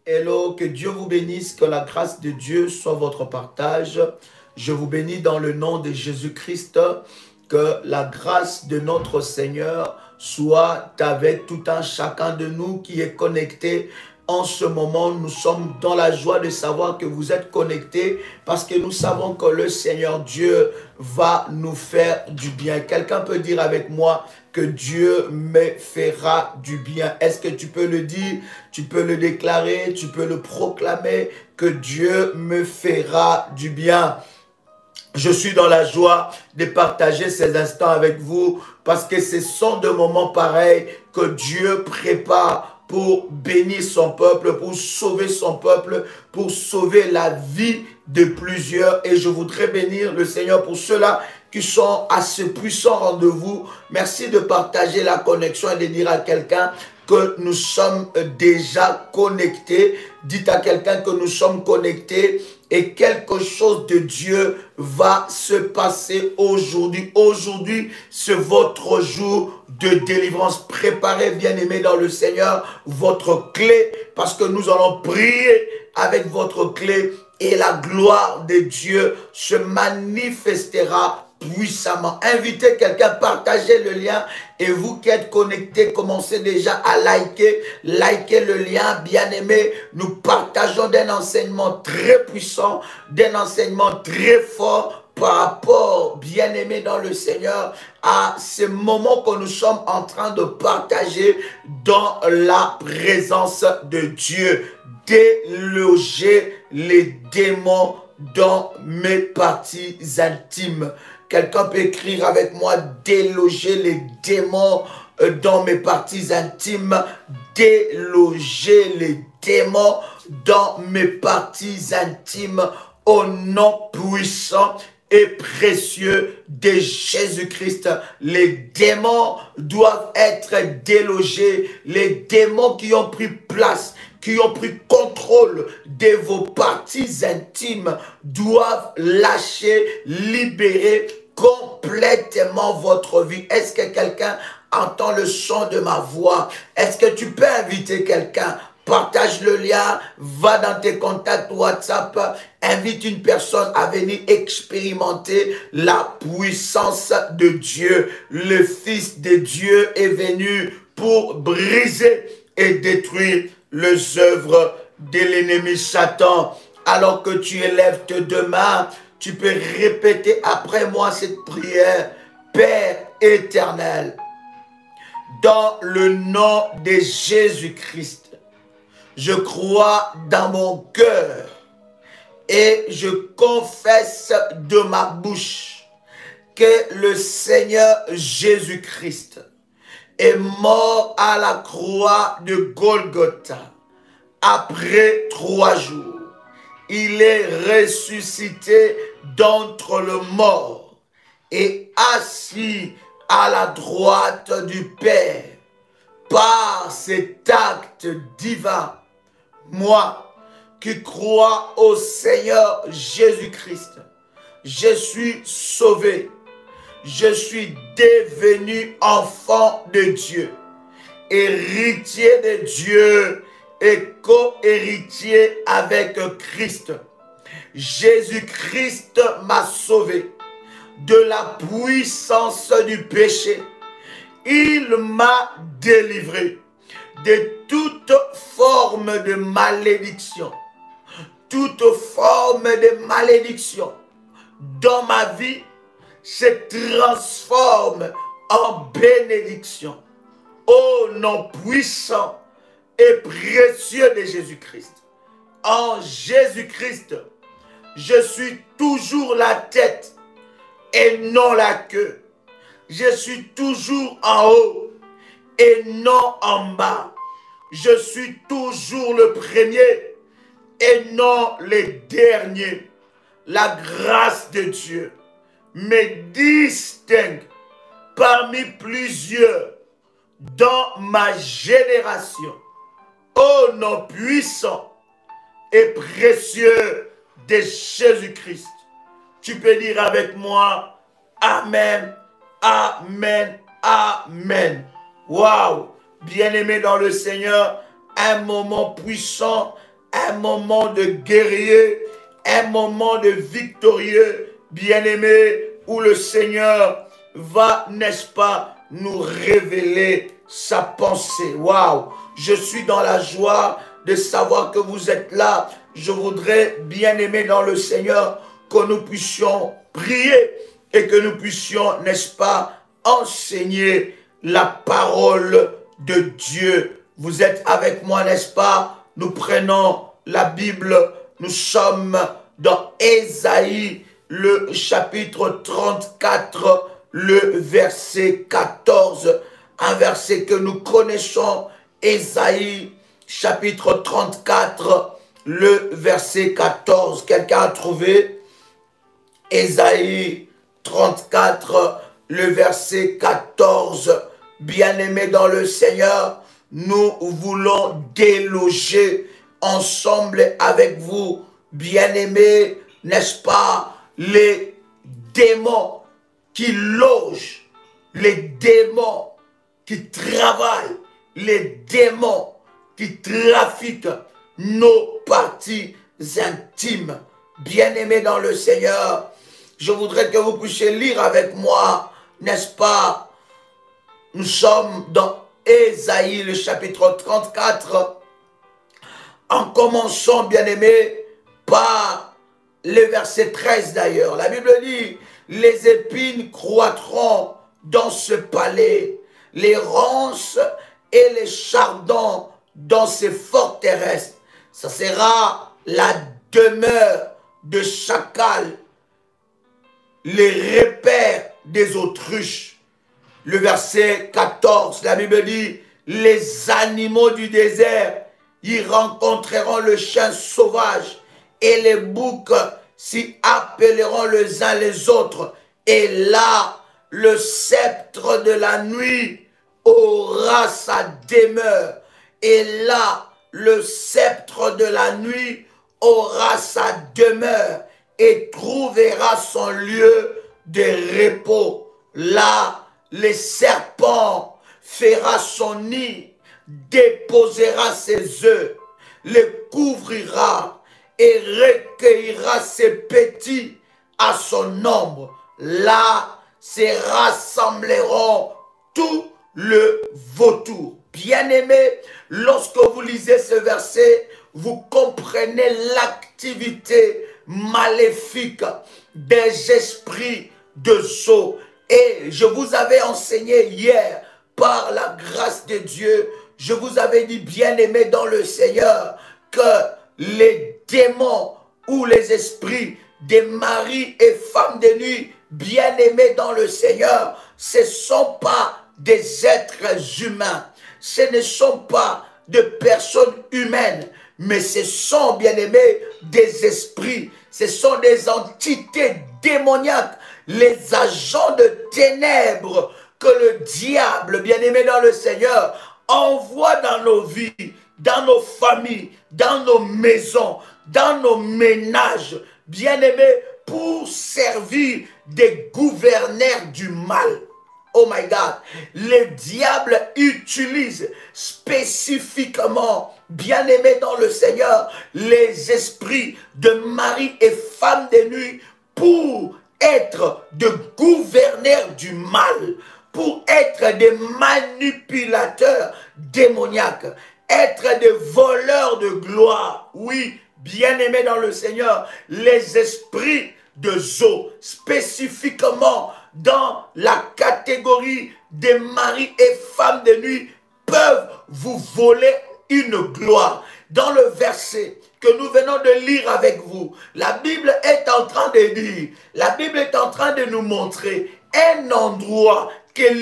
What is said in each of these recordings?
Hello, que Dieu vous bénisse, que la grâce de Dieu soit votre partage. Je vous bénis dans le nom de Jésus-Christ, que la grâce de notre Seigneur soit avec tout un chacun de nous qui est connecté. En ce moment, nous sommes dans la joie de savoir que vous êtes connectés parce que nous savons que le Seigneur Dieu va nous faire du bien. Quelqu'un peut dire avec moi que Dieu me fera du bien. Est-ce que tu peux le dire? Tu peux le déclarer, tu peux le proclamer que Dieu me fera du bien. Je suis dans la joie de partager ces instants avec vous parce que ce sont des moments pareils que Dieu prépare pour bénir son peuple, pour sauver son peuple, pour sauver la vie de plusieurs. Et je voudrais bénir le Seigneur pour ceux-là qui sont à ce puissant rendez-vous. Merci de partager la connexion et de dire à quelqu'un que nous sommes déjà connectés. Dites à quelqu'un que nous sommes connectés et quelque chose de Dieu va se passer aujourd'hui. Aujourd'hui, c'est votre jour de délivrance. Préparez, bien-aimés dans le Seigneur, votre clé parce que nous allons prier avec votre clé et la gloire de Dieu se manifestera puissamment. Invitez quelqu'un, partagez le lien et vous qui êtes connectés, commencez déjà à liker. Likez le lien, bien-aimé. Nous partageons d'un enseignement très puissant, d'un enseignement très fort par rapport, bien-aimé dans le Seigneur, à ce moment que nous sommes en train de partager dans la présence de Dieu. Déloger les démons dans mes parties intimes. Quelqu'un peut écrire avec moi, déloger les démons dans mes parties intimes. Déloger les démons dans mes parties intimes au nom puissant et précieux de Jésus-Christ. Les démons doivent être délogés. Les démons qui ont pris place, qui ont pris contrôle de vos parties intimes doivent lâcher, libérer complètement votre vie. Est-ce que quelqu'un entend le son de ma voix? Est-ce que tu peux inviter quelqu'un? Partage le lien, va dans tes contacts WhatsApp, invite une personne à venir expérimenter la puissance de Dieu. Le Fils de Dieu est venu pour briser et détruire les œuvres de l'ennemi Satan. Alors que tu élèves tes deux mains, tu peux répéter après moi cette prière. Père éternel, dans le nom de Jésus-Christ, je crois dans mon cœur et je confesse de ma bouche que le Seigneur Jésus-Christ est mort à la croix de Golgotha. Après 3 jours, il est ressuscité d'entre les morts et assis à la droite du Père. Par cet acte divin, moi qui crois au Seigneur Jésus-Christ, je suis sauvé. Je suis devenu enfant de Dieu, héritier de Dieu et co-héritier avec Christ. Jésus-Christ m'a sauvé de la puissance du péché. Il m'a délivré de toute forme de malédiction. Toute forme de malédiction dans ma vie se transforme en bénédiction. Au nom puissant et précieux de Jésus-Christ. En Jésus-Christ, je suis toujours la tête et non la queue. Je suis toujours en haut et non en bas. Je suis toujours le premier et non le dernier. La grâce de Dieu me distingue parmi plusieurs dans ma génération. Au nom puissant et précieux de Jésus-Christ. Tu peux dire avec moi, Amen, Amen, Amen. Waouh! Bien-aimé dans le Seigneur, un moment puissant, un moment de guerrier, un moment de victorieux, bien-aimé, où le Seigneur va, n'est-ce pas, nous révéler sa pensée. Waouh! Je suis dans la joie de savoir que vous êtes là. Je voudrais, bien-aimé dans le Seigneur, que nous puissions prier et que nous puissions, n'est-ce pas, enseigner la parole de Dieu. Vous êtes avec moi, n'est-ce pas? Nous prenons la Bible, nous sommes dans Ésaïe, le chapitre 34, le verset 14, un verset que nous connaissons, Ésaïe, chapitre 34, le verset 14. Quelqu'un a trouvé? Ésaïe 34, le verset 14. Bien-aimés dans le Seigneur, nous voulons déloger ensemble avec vous, bien-aimés, n'est-ce pas, les démons qui logent, les démons qui travaillent, les démons qui trafiquent nos parties intimes. Bien-aimés dans le Seigneur, je voudrais que vous puissiez lire avec moi, n'est-ce pas? Nous sommes dans Ésaïe, le chapitre 34, en commençant, bien-aimés, par le verset 13 d'ailleurs. La Bible dit, les épines croîtront dans ce palais, les ronces et les chardons dans ces forteresses. Ça sera la demeure de chacal, les repères des autruches. Le verset 14, la Bible dit, les animaux du désert y rencontreront le chien sauvage et les boucs s'y appelleront les uns les autres. Et là, le sceptre de la nuit aura sa demeure. Et là, le sceptre de la nuit aura sa demeure et trouvera son lieu de repos. Là, les serpents fera son nid, déposera ses œufs, les couvrira et recueillera ses petits à son ombre. Là, se rassembleront tout le vautour. Bien-aimés, lorsque vous lisez ce verset, vous comprenez l'activité maléfique des esprits de sceaux. Et je vous avais enseigné hier, par la grâce de Dieu, je vous avais dit, bien-aimés dans le Seigneur, que les démons ou les esprits des maris et femmes de nuit, bien-aimés dans le Seigneur, ce ne sont pas des êtres humains, ce ne sont pas de personnes humaines, mais ce sont, bien-aimés, des esprits, ce sont des entités démoniaques, les agents de ténèbres que le diable, bien-aimé dans le Seigneur, envoie dans nos vies, dans nos familles, dans nos maisons, dans nos ménages, bien-aimés, pour servir des gouverneurs du mal. Oh my God, le diable utilise spécifiquement, bien-aimés dans le Seigneur, les esprits de mari et femme de nuit pour être de gouverneurs du mal, pour être des manipulateurs démoniaques, être des voleurs de gloire. Oui, bien-aimés dans le Seigneur, les esprits de Zo, spécifiquement dans la catégorie des maris et femmes de nuit, peuvent vous voler une gloire. Dans le verset que nous venons de lire avec vous, la Bible est en train de dire, la Bible est en train de nous montrer un endroit que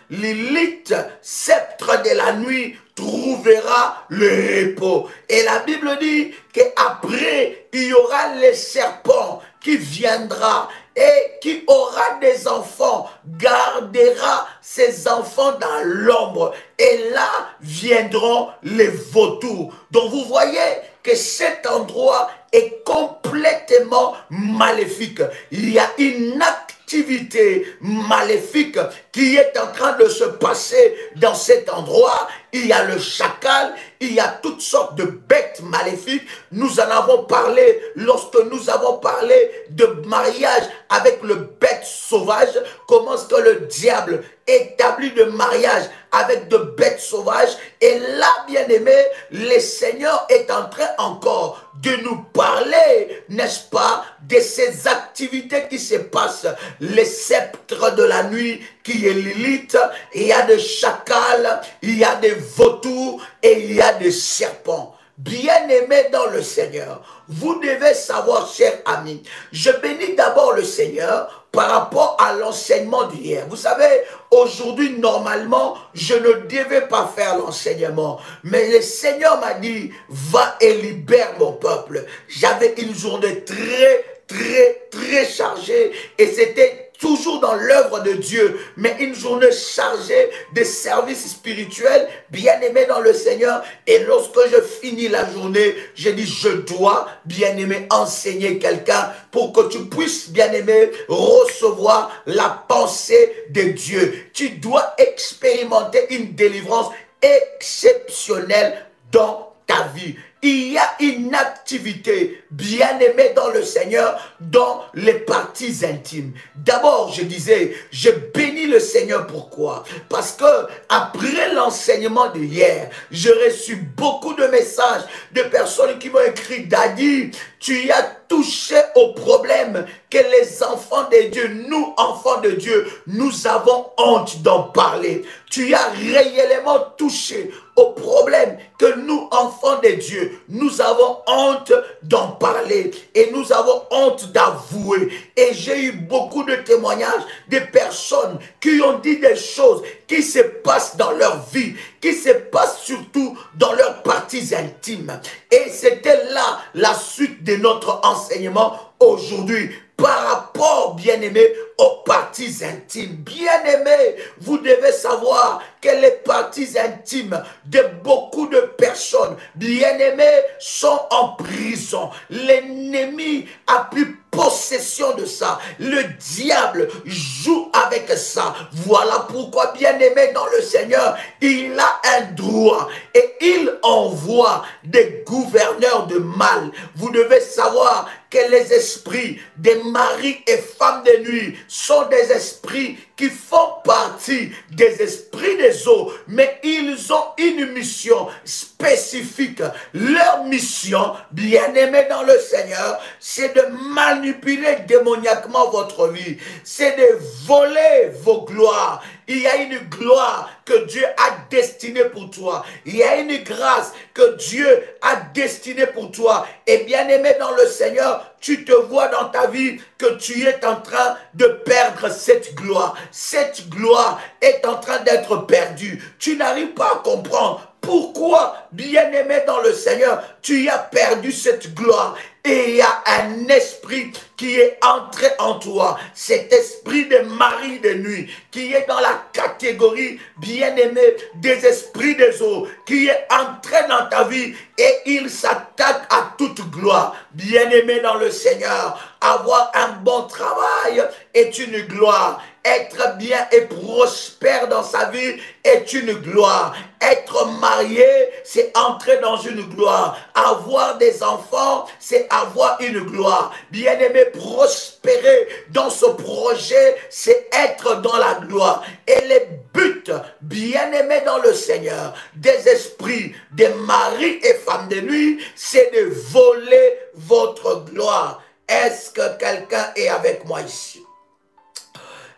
Lilith, sceptre de la nuit, trouvera le repos. Et la Bible dit qu'après, il y aura les serpents qui viendra et qui aura des enfants, gardera ses enfants dans l'ombre. Et là viendront les vautours. Donc vous voyez que cet endroit est complètement maléfique. Il y a une activité maléfique qui est en train de se passer dans cet endroit. Il y a le chacal, il y a toutes sortes de bêtes bêtes maléfiques. Nous en avons parlé lorsque nous avons parlé de mariage avec le bête sauvage. Comment est-ce que le diable établit de mariage avec de bêtes sauvages? Et là, bien aimé, le Seigneur est en train encore de nous parler, n'est-ce pas, de ces activités qui se passent. Les sceptres de la nuit qui est Lilith, il y a des chacals, il y a des vautours et il y a des serpents. Bien-aimés dans le Seigneur, vous devez savoir, chers amis, je bénis d'abord le Seigneur par rapport à l'enseignement d'hier. Vous savez, aujourd'hui, normalement, je ne devais pas faire l'enseignement. Mais le Seigneur m'a dit, va et libère mon peuple. J'avais une journée très chargée et c'était toujours dans l'œuvre de Dieu, mais une journée chargée de services spirituels, bien-aimé dans le Seigneur. Et lorsque je finis la journée, j'ai dit, je dois, bien-aimé, enseigner quelqu'un pour que tu puisses, bien-aimé, recevoir la pensée de Dieu. Tu dois expérimenter une délivrance exceptionnelle dans ta vie. Il y a une activité bien-aimée dans le Seigneur, dans les parties intimes. D'abord, je disais, je bénis le Seigneur. Pourquoi? Parce que après l'enseignement d'hier, j'ai reçu beaucoup de messages de personnes qui m'ont écrit, Daddy, tu as touché au problème que les enfants de Dieu, nous enfants de Dieu, nous avons honte d'en parler. Tu as réellement touché au problème que nous, enfants de Dieu, nous avons honte d'en parler et nous avons honte d'avouer. Et j'ai eu beaucoup de témoignages de personnes qui ont dit des choses qui se passent dans leur vie, qui se passent surtout dans leurs parties intimes. Et c'était là la suite de notre enseignement aujourd'hui. Par rapport, bien-aimé, aux parties intimes. Bien-aimé, vous devez savoir que les parties intimes de beaucoup de personnes, bien-aimées, sont en prison. L'ennemi a pris possession de ça. Le diable joue avec ça. Voilà pourquoi, bien-aimé dans le Seigneur, il a un droit et il envoie des gouverneurs de mal. Vous devez savoir que les esprits des maris et femmes de nuit sont des esprits qui font partie des esprits des eaux, mais ils ont une mission spécifique. Leur mission, bien-aimés dans le Seigneur, c'est de manipuler démoniaquement votre vie, c'est de voler vos gloires. Il y a une gloire que Dieu a destinée pour toi. Il y a une grâce que Dieu a destinée pour toi. Et bien-aimé dans le Seigneur, tu te vois dans ta vie que tu es en train de perdre cette gloire. Cette gloire est en train d'être perdue. Tu n'arrives pas à comprendre pourquoi, bien-aimé dans le Seigneur, tu as perdu cette gloire. Et il y a un esprit qui est entré en toi. Cet esprit de mari de nuit qui est dans la catégorie, bien-aimé, des esprits des eaux, qui est entré dans ta vie et il s'attaque à toute gloire. Bien-aimé dans le Seigneur, avoir un bon travail est une gloire. Être bien et prospère dans sa vie est une gloire. Être marié, c'est entrer dans une gloire. Avoir des enfants, c'est avoir une gloire. Bien-aimé, prospérer dans ce projet, c'est être dans la gloire. Et les buts, bien-aimés dans le Seigneur, des esprits, des maris et femmes de nuit, c'est de voler votre gloire. Est-ce que quelqu'un est avec moi ici?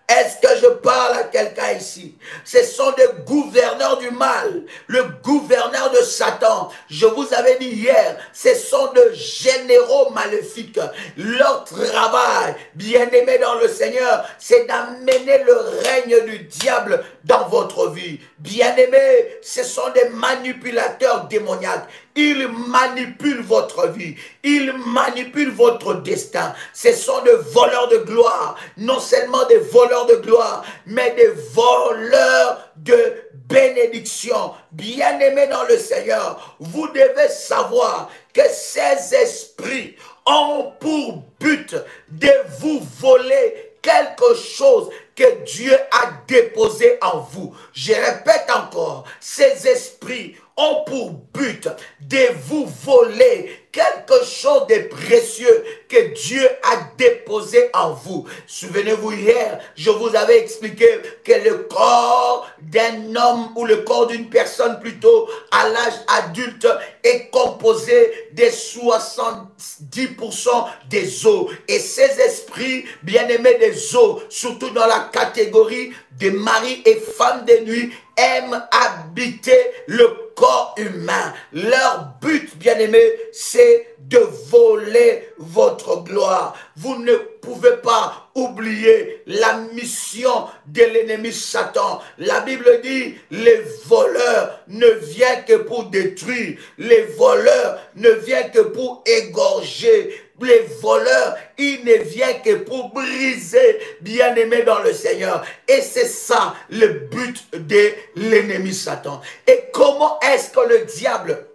Est-ce que je parle à quelqu'un ici? Ce sont des gouverneurs du mal, le gouverneur de Satan. Je vous avais dit hier, ce sont de généraux maléfiques. Leur travail, bien-aimé dans le Seigneur, c'est d'amener le règne du diable dans votre vie. Bien-aimé, ce sont des manipulateurs démoniaques. Ils manipulent votre vie. Ils manipulent votre destin. Ce sont des voleurs de gloire. Non seulement des voleurs de gloire, mais des voleurs de bénédiction. Bien-aimés dans le Seigneur, vous devez savoir que ces esprits ont pour but de vous voler quelque chose que Dieu a déposé en vous. Je répète encore, ces esprits ont pour but de vous voler quelque chose de précieux que Dieu a déposé en vous. Souvenez-vous, hier, je vous avais expliqué que le corps d'un homme ou le corps d'une personne plutôt à l'âge adulte est composé de 70% des os. Et ces esprits, bien-aimés des os, surtout dans la catégorie des maris et femmes de nuit, aiment habiter le corps humain. Leur but, bien-aimé, c'est de voler votre gloire. Vous ne pouvez pas oublier la mission de l'ennemi Satan. La Bible dit, les voleurs ne viennent que pour détruire. Les voleurs ne viennent que pour égorger. Les voleurs, ils ne viennent que pour briser, bien-aimés dans le Seigneur. Et c'est ça le but de l'ennemi Satan. Et comment est-ce que le diable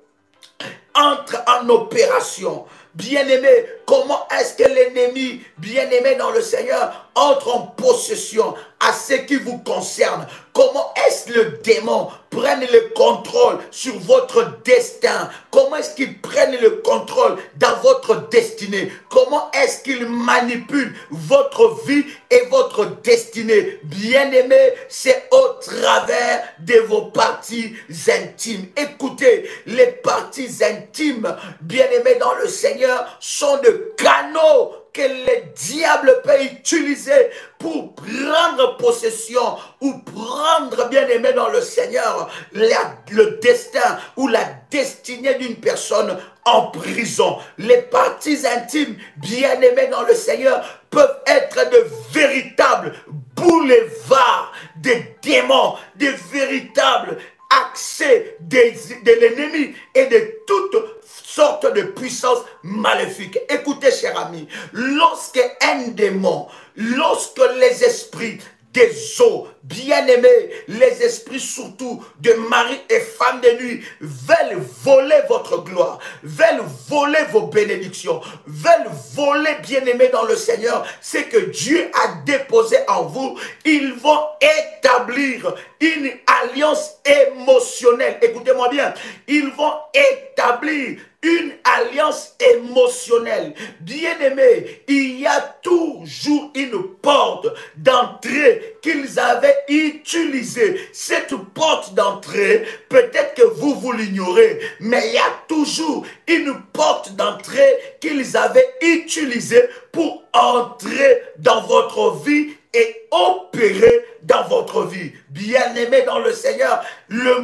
entre en opération? Bien-aimé, comment est-ce que l'ennemi, bien-aimé dans le Seigneur, entre en possession à ce qui vous concerne? Comment est-ce que le démon prenne le contrôle sur votre destin? Comment est-ce qu'il prenne le contrôle dans votre destinée? Comment est-ce qu'il manipule votre vie et votre destinée? Bien-aimé, c'est au travers de vos parties intimes. Écoutez, les parties intimes, bien-aimés dans le Seigneur, sont de canaux que le diable peut utiliser pour prendre possession ou prendre, bien-aimé dans le Seigneur, le destin ou la destinée d'une personne en prison. Les parties intimes, bien-aimés dans le Seigneur, peuvent être de véritables boulevards des démons, des véritables accès de l'ennemi et de toutes sortes de puissances maléfiques. Écoutez, chers amis, lorsque un démon, lorsque les esprits des eaux, bien-aimés, les esprits surtout de mari et femme de nuit, veulent voler votre gloire, veulent voler vos bénédictions, veulent voler, bien-aimés dans le Seigneur, ce que Dieu a déposé en vous. Ils vont établir une alliance émotionnelle. Écoutez-moi bien, ils vont établir une alliance émotionnelle. Bien-aimés, il y a toujours une porte d'entrée qu'ils avaient utilisée. Cette porte d'entrée, peut-être que vous l'ignorez, mais il y a toujours une porte d'entrée qu'ils avaient utilisée pour entrer dans votre vie et opérer dans votre vie. Bien-aimés dans le Seigneur, le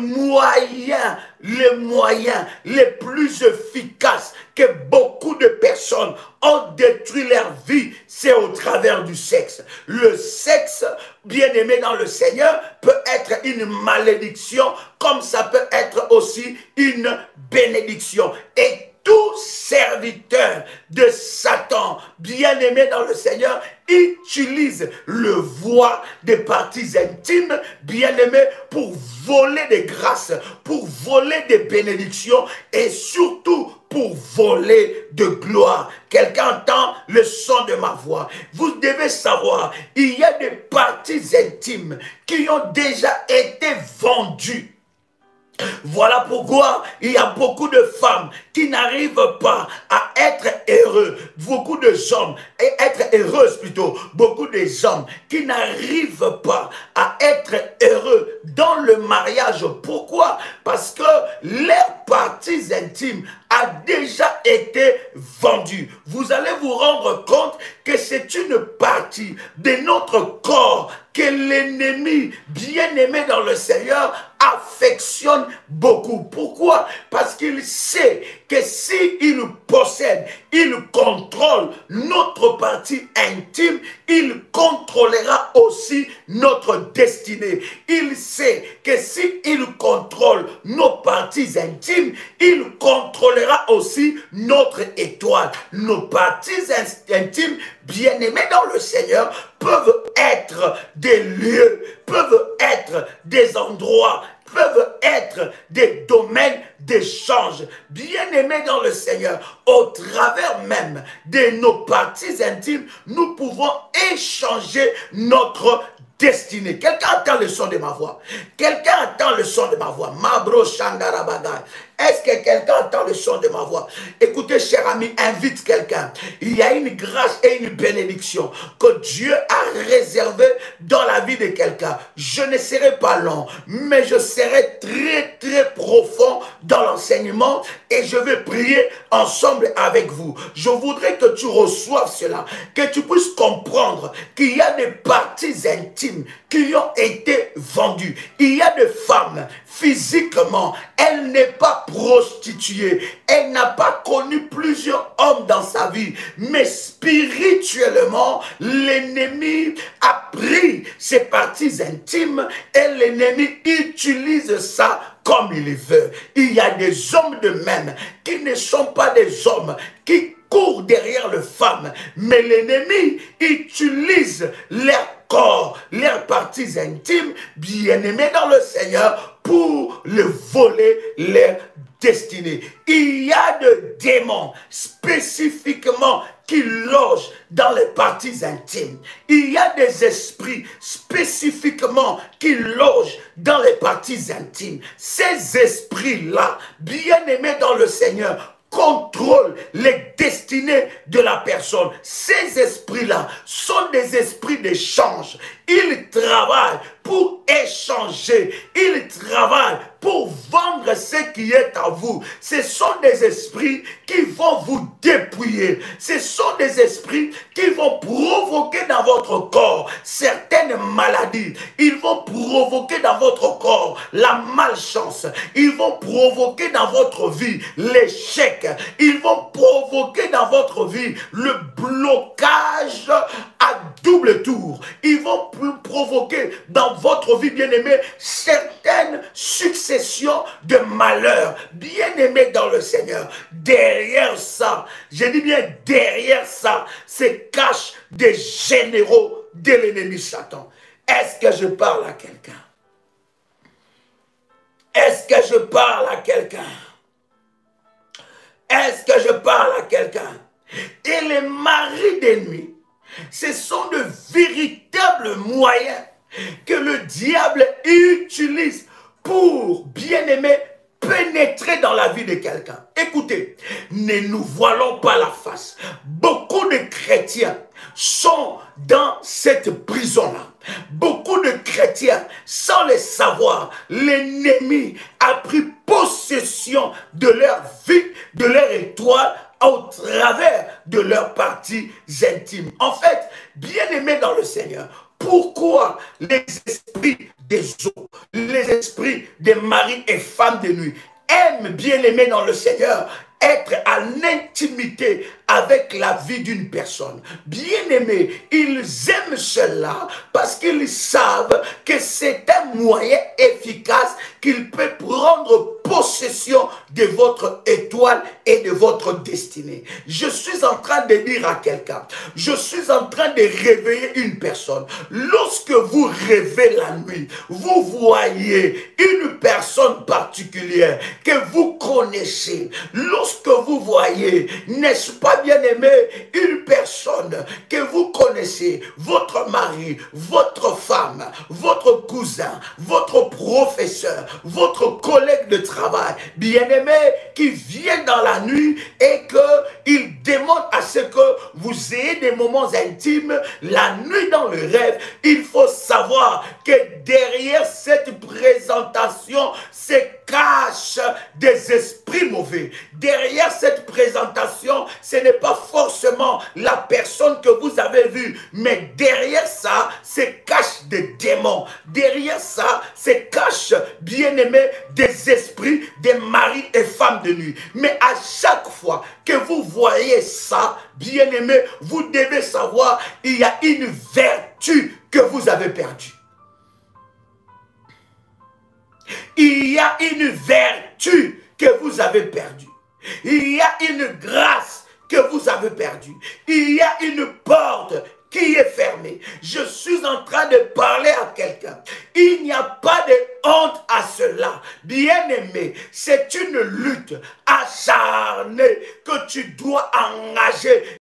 moyen les plus efficaces que beaucoup de personnes ont détruit leur vie, c'est au travers du sexe. Le sexe, bien-aimé dans le Seigneur, peut être une malédiction, comme ça peut être aussi une bénédiction. Et tout serviteur de Satan, bien-aimé dans le Seigneur, utilise le voie des parties intimes, bien-aimé, pour voler des grâces, pour voler des bénédictions et surtout pour voler de gloire. Quelqu'un entend le son de ma voix. Vous devez savoir, il y a des parties intimes qui ont déjà été vendues. Voilà pourquoi il y a beaucoup de femmes qui n'arrivent pas à être heureux. Beaucoup de hommes, et être heureuses plutôt. Beaucoup de hommes qui n'arrivent pas à être heureux dans le mariage. Pourquoi? Parce que leurs parties intimes a déjà été vendu. Vous allez vous rendre compte que c'est une partie de notre corps que l'ennemi, bien-aimé dans le Seigneur, affectionne beaucoup. Pourquoi? Parce qu'il sait que s'il possède, il contrôle notre partie intime, il contrôlera aussi notre destinée. Il sait que s'il contrôle nos parties intimes, il contrôlera aussi notre étoile. Nos parties intimes, bien-aimés dans le Seigneur, peuvent être des lieux, peuvent être des endroits, peuvent être des domaines d'échange. Bien-aimés dans le Seigneur, au travers même de nos parties intimes, nous pouvons échanger notre destinée. Quelqu'un entend le son de ma voix? Quelqu'un entend le son de ma voix? Mabro Shandarabaga. Est-ce que quelqu'un entend le son de ma voix? Écoutez, cher ami, invite quelqu'un. Il y a une grâce et une bénédiction que Dieu a réservée dans la vie de quelqu'un. Je ne serai pas long, mais je serai très, très profond dans l'enseignement et je vais prier ensemble avec vous. Je voudrais que tu reçoives cela, que tu puisses comprendre qu'il y a des parties intimes qui ont été vendues. Il y a des femmes, physiquement, elle n'est pas prostituée. Elle n'a pas connu plusieurs hommes dans sa vie. Mais spirituellement, l'ennemi a pris ses parties intimes et l'ennemi utilise ça comme il veut. Il y a des hommes de même qui ne sont pas des hommes qui courent derrière les femmes. Mais l'ennemi utilise leur corps, leurs parties intimes, bien-aimés dans le Seigneur, pour le voler leur destinée. Il y a des démons spécifiquement qui logent dans les parties intimes. Il y a des esprits spécifiquement qui logent dans les parties intimes. Ces esprits-là, bien-aimés dans le Seigneur, contrôle les destinées de la personne. Ces esprits-là sont des esprits d'échange. Ils travaillent pour échanger. Ils travaillent pour vendre ce qui est à vous. Ce sont des esprits qui vont vous dépouiller. Ce sont des esprits qui vont provoquer dans votre corps certaines maladies. Ils vont provoquer dans votre corps la malchance. Ils vont provoquer dans votre vie l'échec. Ils vont provoquer dans votre vie le blocage à double tour. Ils vont provoquer dans votre vie, bien-aimé, certaines successions de malheurs. Bien-aimés dans le Seigneur, derrière ça, je dis bien derrière ça, se cachent des généraux de l'ennemi Satan. Est-ce que je parle à quelqu'un? Est-ce que je parle à quelqu'un? Est-ce que je parle à quelqu'un? Et les maris des nuits, ce sont de véritables moyens que le diable utilise pour, bien-aimé, pénétrer dans la vie de quelqu'un. Écoutez, ne nous voilons pas la face. Beaucoup de chrétiens sont dans cette prison-là. Beaucoup de chrétiens, sans le savoir, l'ennemi a pris possession de leur vie, de leur étoile, au travers de leurs parties intimes. En fait, bien-aimés dans le Seigneur, pourquoi les esprits des eaux, les esprits des maris et femmes de nuit aiment, bien-aimés dans le Seigneur, être en intimité avec la vie d'une personne? Bien-aimés, ils aiment cela parce qu'ils savent que c'est un moyen efficace qu'il peut prendre possession de votre étoile et de votre destinée. Je suis en train de dire à quelqu'un, je suis en train de réveiller une personne. Lorsque vous rêvez la nuit, vous voyez une personne particulière que vous connaissez. Lorsque vous voyez, n'est-ce pas bien-aimé, une personne que vous connaissez, votre mari, votre femme, votre cousin, votre professeur, votre collègue de travail, bien-aimé, qui vient dans la nuit et qu'il demande à ce que vous ayez des moments intimes, la nuit dans le rêve, il faut savoir que derrière cette présentation se cachent des esprits mauvais. Derrière cette présentation, ce n'est pas forcément la personne que vous avez vue, mais derrière ça, se cachent des démons. Derrière ça, se cachent, bien-aimés, des esprits, des maris et femmes de nuit. Mais à chaque fois que vous voyez ça, bien-aimés, vous devez savoir, il y a une vertu que vous avez perdue. Il y a une vertu que vous avez perdue. Il y a une grâce que vous avez perdue. Il y a une porte qui est fermé. Je suis en train de parler à quelqu'un. Il n'y a pas de honte à cela. Bien-aimé, c'est une lutte acharnée que tu dois engager,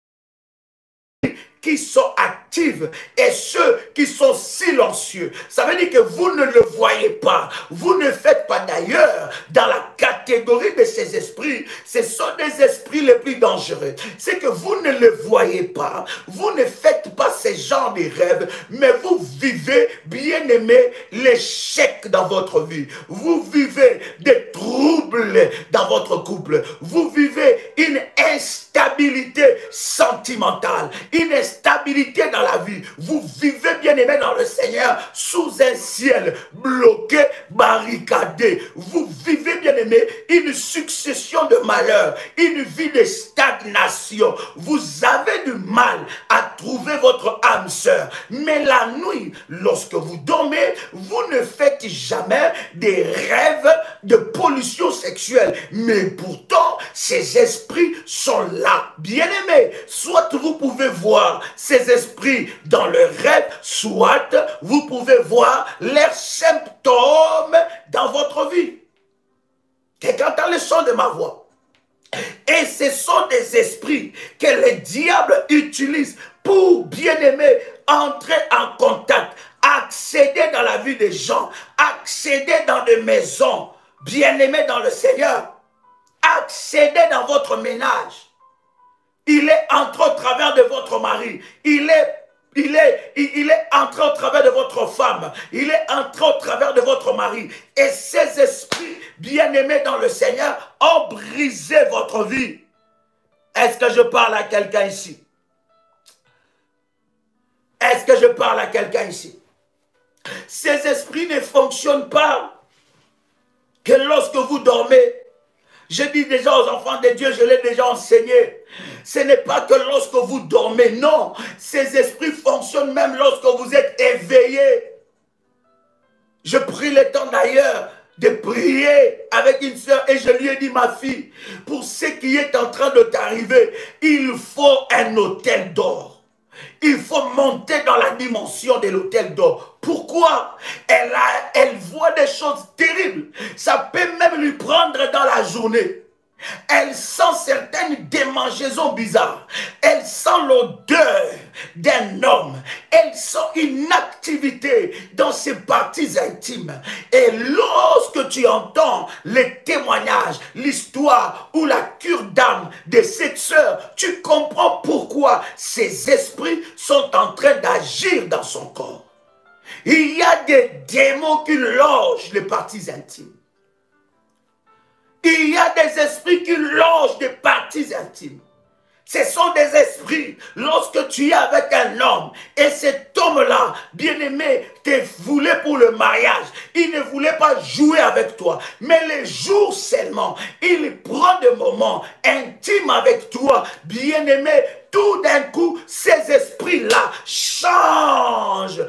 qui sont actives et ceux qui sont silencieux. Ça veut dire que vous ne le voyez pas. Vous ne faites pas d'ailleurs dans la catégorie de ces esprits. Ce sont des esprits les plus dangereux. C'est que vous ne le voyez pas. Vous ne faites pas ces genres de rêves, mais vous vivez, bien aimé, l'échec dans votre vie. Vous vivez des troubles dans votre couple. Vous vivez une instabilité sentimentale, une instabilité dans la vie. Vous vivez, bien aimé dans le Seigneur, sous un ciel bloqué, barricadé. Vous vivez, bien aimé, une succession de malheurs, une vie de stagnation. Vous avez du mal à trouver votre âme sœur. Mais la nuit, lorsque vous dormez, vous ne faites jamais des rêves de pollution sexuelle. Mais pourtant, ces esprits sont là. Bien aimé, soit vous pouvez voir ces esprits dans le rêve, soit vous pouvez voir leurs symptômes dans votre vie. Quelqu'un entend le son de ma voix. Et ce sont des esprits que le diable utilise pour, bien aimer, entrer en contact, accéder dans la vie des gens, accéder dans des maisons, bien aimés dans le Seigneur, accéder dans votre ménage. Il est entré au travers de votre mari. Il est entré au travers de votre femme. Il est entré au travers de votre mari. Et ces esprits bien-aimés dans le Seigneur ont brisé votre vie. Est-ce que je parle à quelqu'un ici? Est-ce que je parle à quelqu'un ici? Ces esprits ne fonctionnent pas que lorsque vous dormez. Je dis déjà aux enfants de Dieu, je l'ai déjà enseigné. Ce n'est pas que lorsque vous dormez, non. Ces esprits fonctionnent même lorsque vous êtes éveillé. Je pris le temps d'ailleurs de prier avec une soeur et je lui ai dit, ma fille, pour ce qui est en train de t'arriver, il faut un hôtel d'or. Il faut monter dans la dimension de l'hôtel d'or. Pourquoi? Elle voit des choses terribles. Ça peut même lui prendre dans la journée. Elle sent certaines démangeaisons bizarres. Elle sent l'odeur d'un homme. Elle sent une activité dans ses parties intimes. Et lorsque tu entends les témoignages, l'histoire ou la cure d'âme de cette sœur, tu comprends pourquoi ces esprits sont en train d'agir dans son corps. Il y a des démons qui logent les parties intimes. Il y a des esprits qui logent des parties intimes. Ce sont des esprits, lorsque tu es avec un homme, et cet homme-là, bien-aimé, te voulait pour le mariage. Il ne voulait pas jouer avec toi, mais les jours seulement, il prend des moments intimes avec toi, bien-aimé. Tout d'un coup, ces esprits-là changent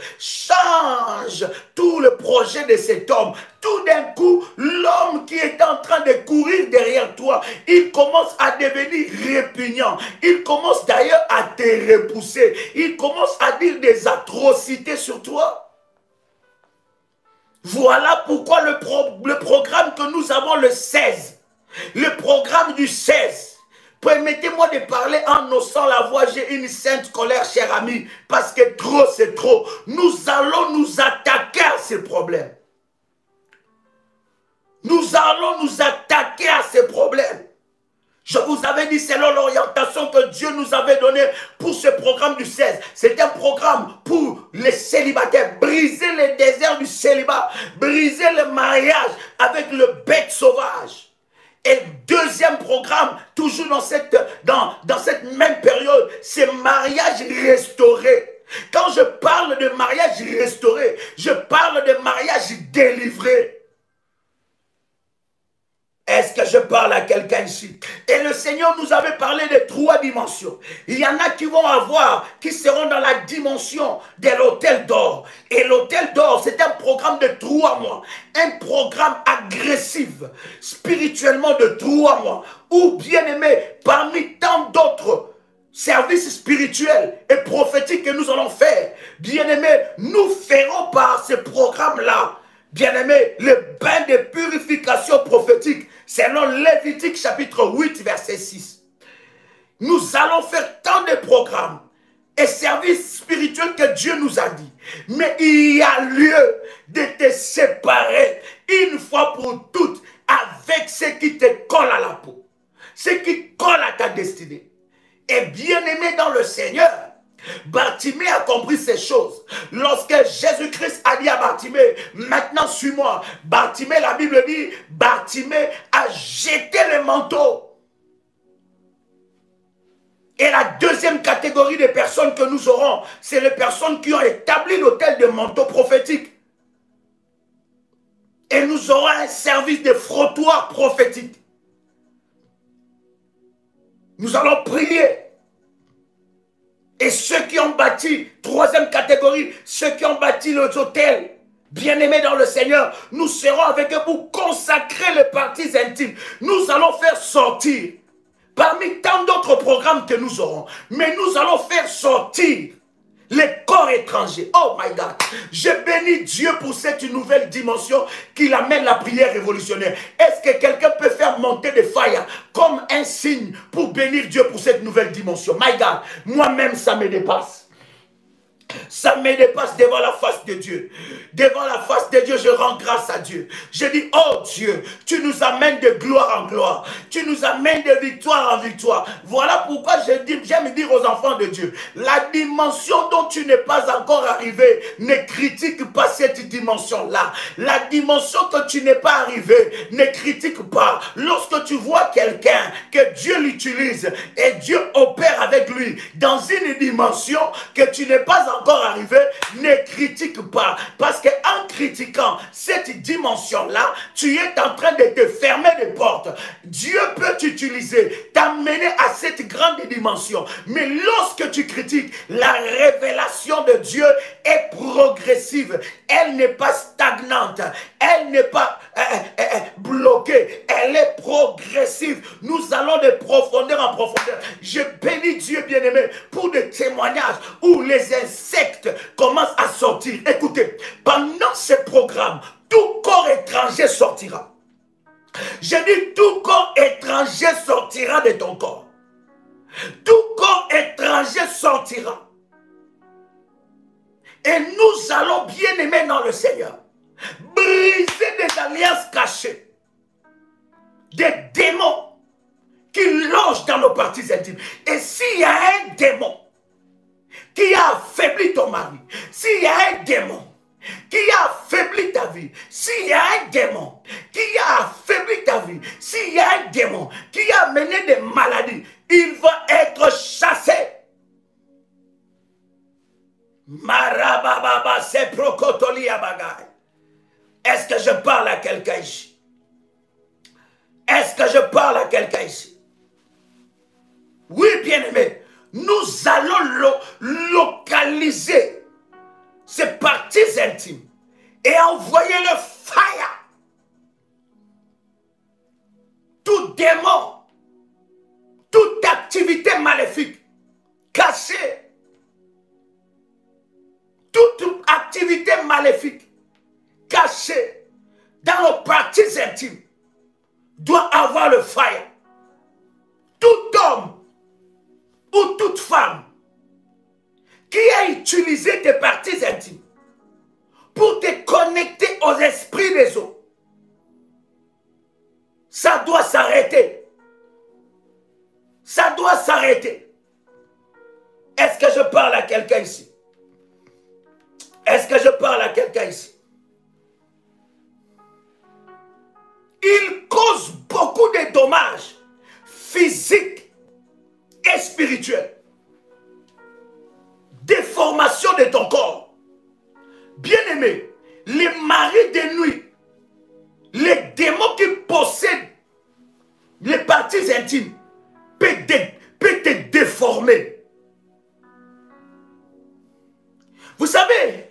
tout le projet de cet homme. Tout d'un coup, l'homme qui est en train de courir derrière toi, il commence à devenir répugnant. Il commence d'ailleurs à te repousser. Il commence à dire des atrocités sur toi. Voilà pourquoi le programme que nous avons le 16, le programme du 16, permettez-moi de parler en haussant la voix, j'ai une sainte colère, cher ami, parce que trop c'est trop. Nous allons nous attaquer à ces problèmes. Nous allons nous attaquer à ces problèmes. Je vous avais dit, selon l'orientation que Dieu nous avait donnée pour ce programme du 16, c'est un programme pour les célibataires, briser les déserts du célibat, briser le mariage avec le bête sauvage. Et deuxième programme, toujours dans cette même période, c'est mariage restauré. Quand je parle de mariage restauré, je parle de mariage délivré. Est-ce que je parle à quelqu'un ici? Et le Seigneur nous avait parlé de 3 dimensions. Il y en a qui vont avoir, qui seront dans la dimension de l'hôtel d'or. Et l'hôtel d'or, c'est un programme de 3 mois. Un programme agressif, spirituellement de 3 mois. Ou bien aimé, parmi tant d'autres service spirituel et prophétique que nous allons faire, bien-aimés, nous ferons par ce programme-là, bien-aimés, le bain de purification prophétique, selon Lévitique chapitre 8, verset 6. Nous allons faire tant de programmes et services spirituels que Dieu nous a dit. Mais il y a lieu de te séparer une fois pour toutes avec ce qui te colle à la peau, ce qui colle à ta destinée. Et bien-aimé dans le Seigneur, Bartimée a compris ces choses. Lorsque Jésus-Christ a dit à Bartimée, maintenant suis-moi, Bartimée, la Bible dit, Bartimée a jeté le manteau. Et la deuxième catégorie de personnes que nous aurons, c'est les personnes qui ont établi l'autel de manteau prophétique. Et nous aurons un service de frottoir prophétique. Nous allons prier. Et ceux qui ont bâti, troisième catégorie, ceux qui ont bâti les hôtels, bien-aimés dans le Seigneur, nous serons avec eux pour consacrer les parties intimes. Nous allons faire sortir, parmi tant d'autres programmes que nous aurons, mais nous allons faire sortir les corps étrangers. Oh my God, je bénis Dieu pour cette nouvelle dimension qu'il amène la prière révolutionnaire. Est-ce que quelqu'un peut faire monter des fire comme un signe pour bénir Dieu pour cette nouvelle dimension? My God, moi-même ça me dépasse. Ça me dépasse devant la face de Dieu. Devant la face de Dieu, je rends grâce à Dieu. Je dis, oh Dieu, tu nous amènes de gloire en gloire. Tu nous amènes de victoire en victoire. Voilà pourquoi j'aime dire aux enfants de Dieu, la dimension dont tu n'es pas encore arrivé, ne critique pas cette dimension-là. La dimension que tu n'es pas arrivé, ne critique pas. Lorsque tu vois quelqu'un que Dieu l'utilise et Dieu opère avec lui dans une dimension que tu n'es pas encore arrivé, ne critique pas. Parce qu'en critiquant cette dimension-là, tu es en train de te fermer des portes. Dieu peut t'utiliser, t'amener à cette grande dimension. Mais lorsque tu critiques, la révélation de Dieu est progressive. Elle n'est pas stagnante. Elle n'est pas bloquée. Elle est progressive. Nous allons de profondeur en profondeur. Je bénis Dieu bien-aimé pour des témoignages où les insectes commencent à sortir. Écoutez, pendant ce programme, tout corps étranger sortira. Je dis tout corps étranger sortira de ton corps. Tout corps étranger sortira. Et nous allons bien aimer dans le Seigneur briser des alliances cachées, des démons qui logent dans nos parties intimes. Et s'il y a un démon qui a affaibli ton mari, s'il y a un démon qui a affaibli ta vie, s'il y a un démon qui a affaibli ta vie, s'il y a un démon qui a amené des maladies, il va être chassé. Marababa, c'est procotoli abagay. Est-ce que je parle à quelqu'un ici? Est-ce que je parle à quelqu'un ici? Oui, bien-aimé, nous allons localiser ces parties intimes et envoyer le fire. Tout démon, toute activité maléfique cachée, toute activité maléfique cachée dans nos parties intimes doit avoir le fire. Tout homme ou toute femme qui a utilisé tes parties intimes pour te connecter aux esprits des autres, ça doit s'arrêter. Ça doit s'arrêter. Est-ce que je parle à quelqu'un ici? Est-ce que je parle à quelqu'un ici? Il cause beaucoup de dommages physiques et spirituels. Déformation de ton corps. Bien-aimé, les maris de nuit, les démons qui possèdent les parties intimes peuvent te déformer. Vous savez,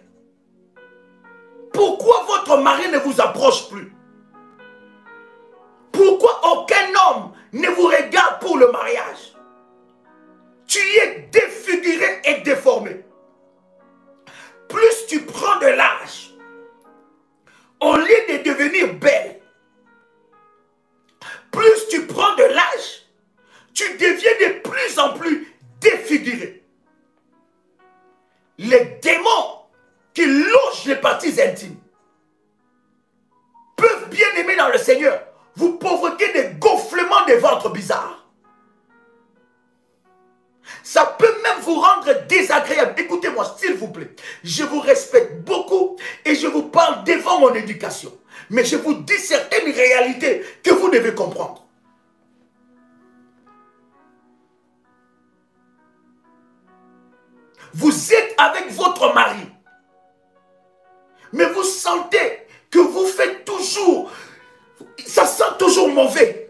pourquoi votre mari ne vous approche plus? Pourquoi aucun homme ne vous regarde pour le mariage? Tu es devient de plus en plus défiguré. Les démons qui logent les parties intimes peuvent bien aimer dans le Seigneur vous provoquer des gonflements de ventre bizarres. Ça peut même vous rendre désagréable. Écoutez-moi, s'il vous plaît. Je vous respecte beaucoup et je vous parle devant mon éducation. Mais je vous dis certaines réalités que vous devez comprendre. Vous êtes avec votre mari. Mais vous sentez que vous faites toujours... Ça sent toujours mauvais.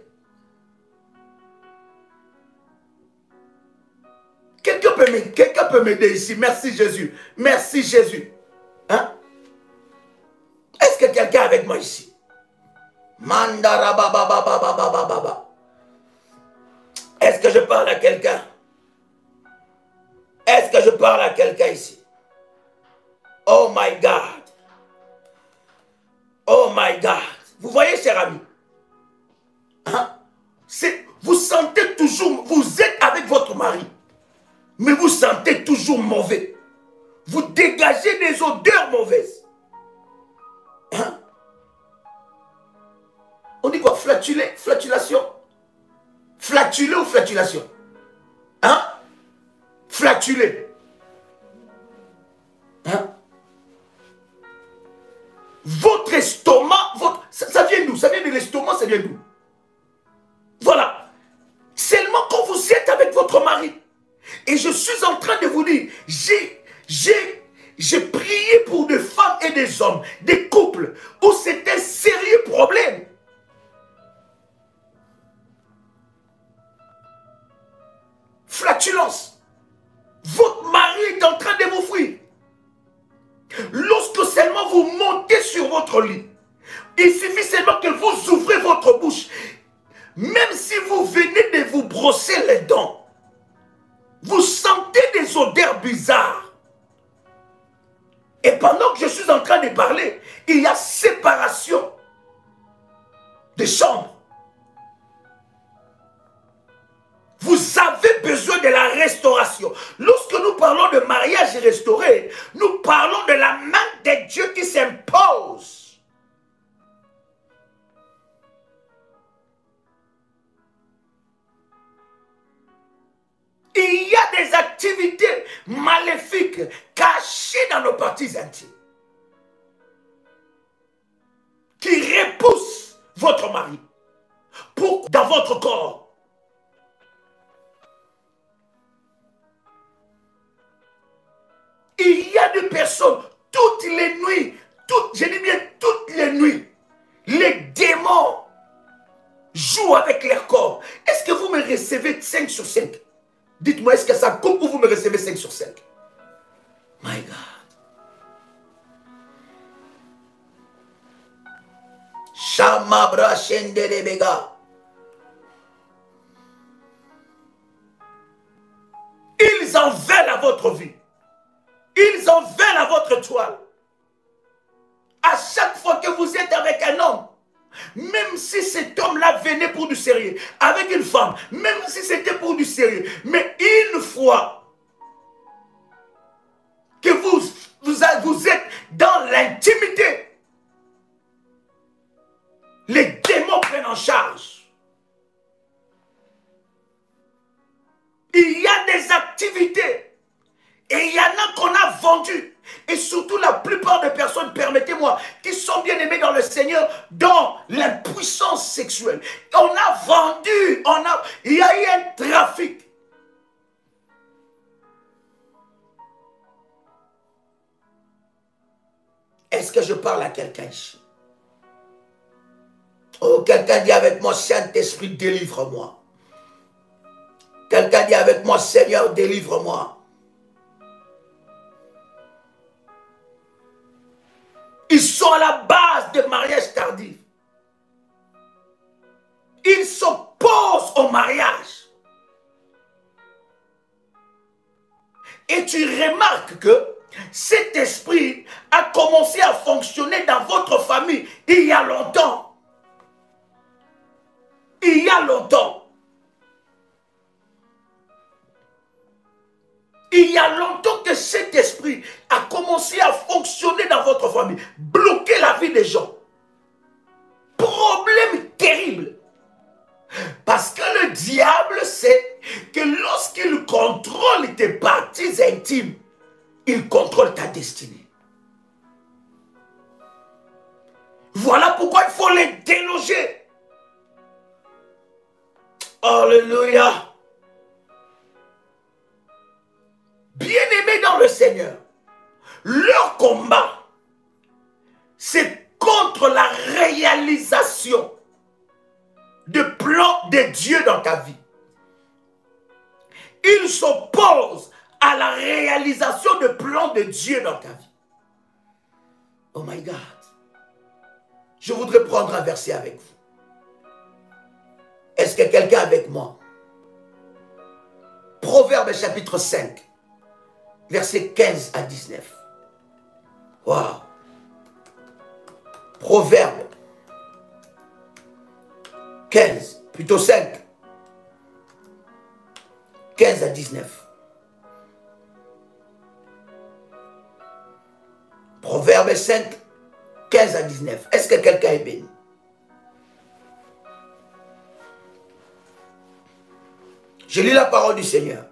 Quelqu'un peut m'aider ici. Merci Jésus. Merci Jésus. Hein? Est-ce que quelqu'un est avec moi ici? Est-ce que je parle à quelqu'un? Est-ce que je parle à quelqu'un ici? Oh my God. Oh my God. Vous voyez, cher ami? Hein? Vous sentez toujours, vous êtes avec votre mari. Mais vous sentez toujours mauvais. Vous dégagez des odeurs mauvaises. Hein? On dit quoi? Flatuler? Flatulation? Flatuler ou flatulation? Hein? Flatuler. Hein? Votre estomac, ça vient d'où? Ça vient de l'estomac, ça vient d'où? Voilà. Seulement quand vous êtes avec votre mari. Et je suis en train de vous dire, j'ai prié pour des femmes et des hommes, des couples, où c'est un sérieux problème. Flatulence. Votre mari est en train de vous fuir. Lorsque seulement vous montez sur votre lit, il suffit seulement que vous ouvrez votre bouche. Même si vous venez de vous brosser les dents, vous sentez des odeurs bizarres. Et pendant que je suis en train de parler, il y a séparation des chambres. Vous avez besoin de la restauration. Lorsque nous parlons de mariage restauré, nous parlons de la main de Dieu qui s'impose. Il y a des activités maléfiques cachées dans nos parties intimes qui repoussent votre mari dans votre corps. Il y a des personnes, toutes les nuits, je dis bien toutes les nuits, les démons jouent avec leur corps. Est-ce que vous me recevez 5 sur 5? Dites-moi, est-ce que ça coupe ou vous me recevez 5 sur 5? My God. Shamabra Shendelebega. Ils en veulent à votre vie. Ils en veulent à votre toile. À chaque fois que vous êtes avec un homme, même si cet homme-là venait pour du sérieux, avec une femme, même si c'était pour du sérieux, mais une fois que vous êtes dans l'intimité, les démons prennent en charge. Il y a des activités et il y en a qu'on a vendues. Et surtout la plupart des personnes, permettez-moi, qui sont bien aimées dans le Seigneur, dans l'impuissance sexuelle. On a vendu, il y a eu un trafic. Est-ce que je parle à quelqu'un ici? Oh, quelqu'un dit avec moi, Saint-Esprit, délivre-moi. Quelqu'un dit avec moi, Seigneur, délivre-moi. Ils sont à la base de mariage tardif. Ils s'opposent au mariage. Et tu remarques que cet esprit a commencé à fonctionner dans votre famille il y a longtemps. Il y a longtemps. y a longtemps que cet esprit a commencé à fonctionner dans votre famille, bloquer la vie des gens. Problème terrible. Parce que le diable sait que lorsqu'il contrôle tes parties intimes, il contrôle ta destinée. Voilà pourquoi il faut les déloger. Alléluia. Bien-aimés dans le Seigneur, leur combat, c'est contre la réalisation de plans de Dieu dans ta vie. Ils s'opposent à la réalisation de plans de Dieu dans ta vie. Oh my God. Je voudrais prendre un verset avec vous. Est-ce que quelqu'un est avec moi? Proverbe chapitre 5, versets 15 à 19. Wow. Proverbe 15, plutôt 5. 15 à 19. Proverbe 5, 15 à 19. Est-ce que quelqu'un est béni? Je lis la parole du Seigneur.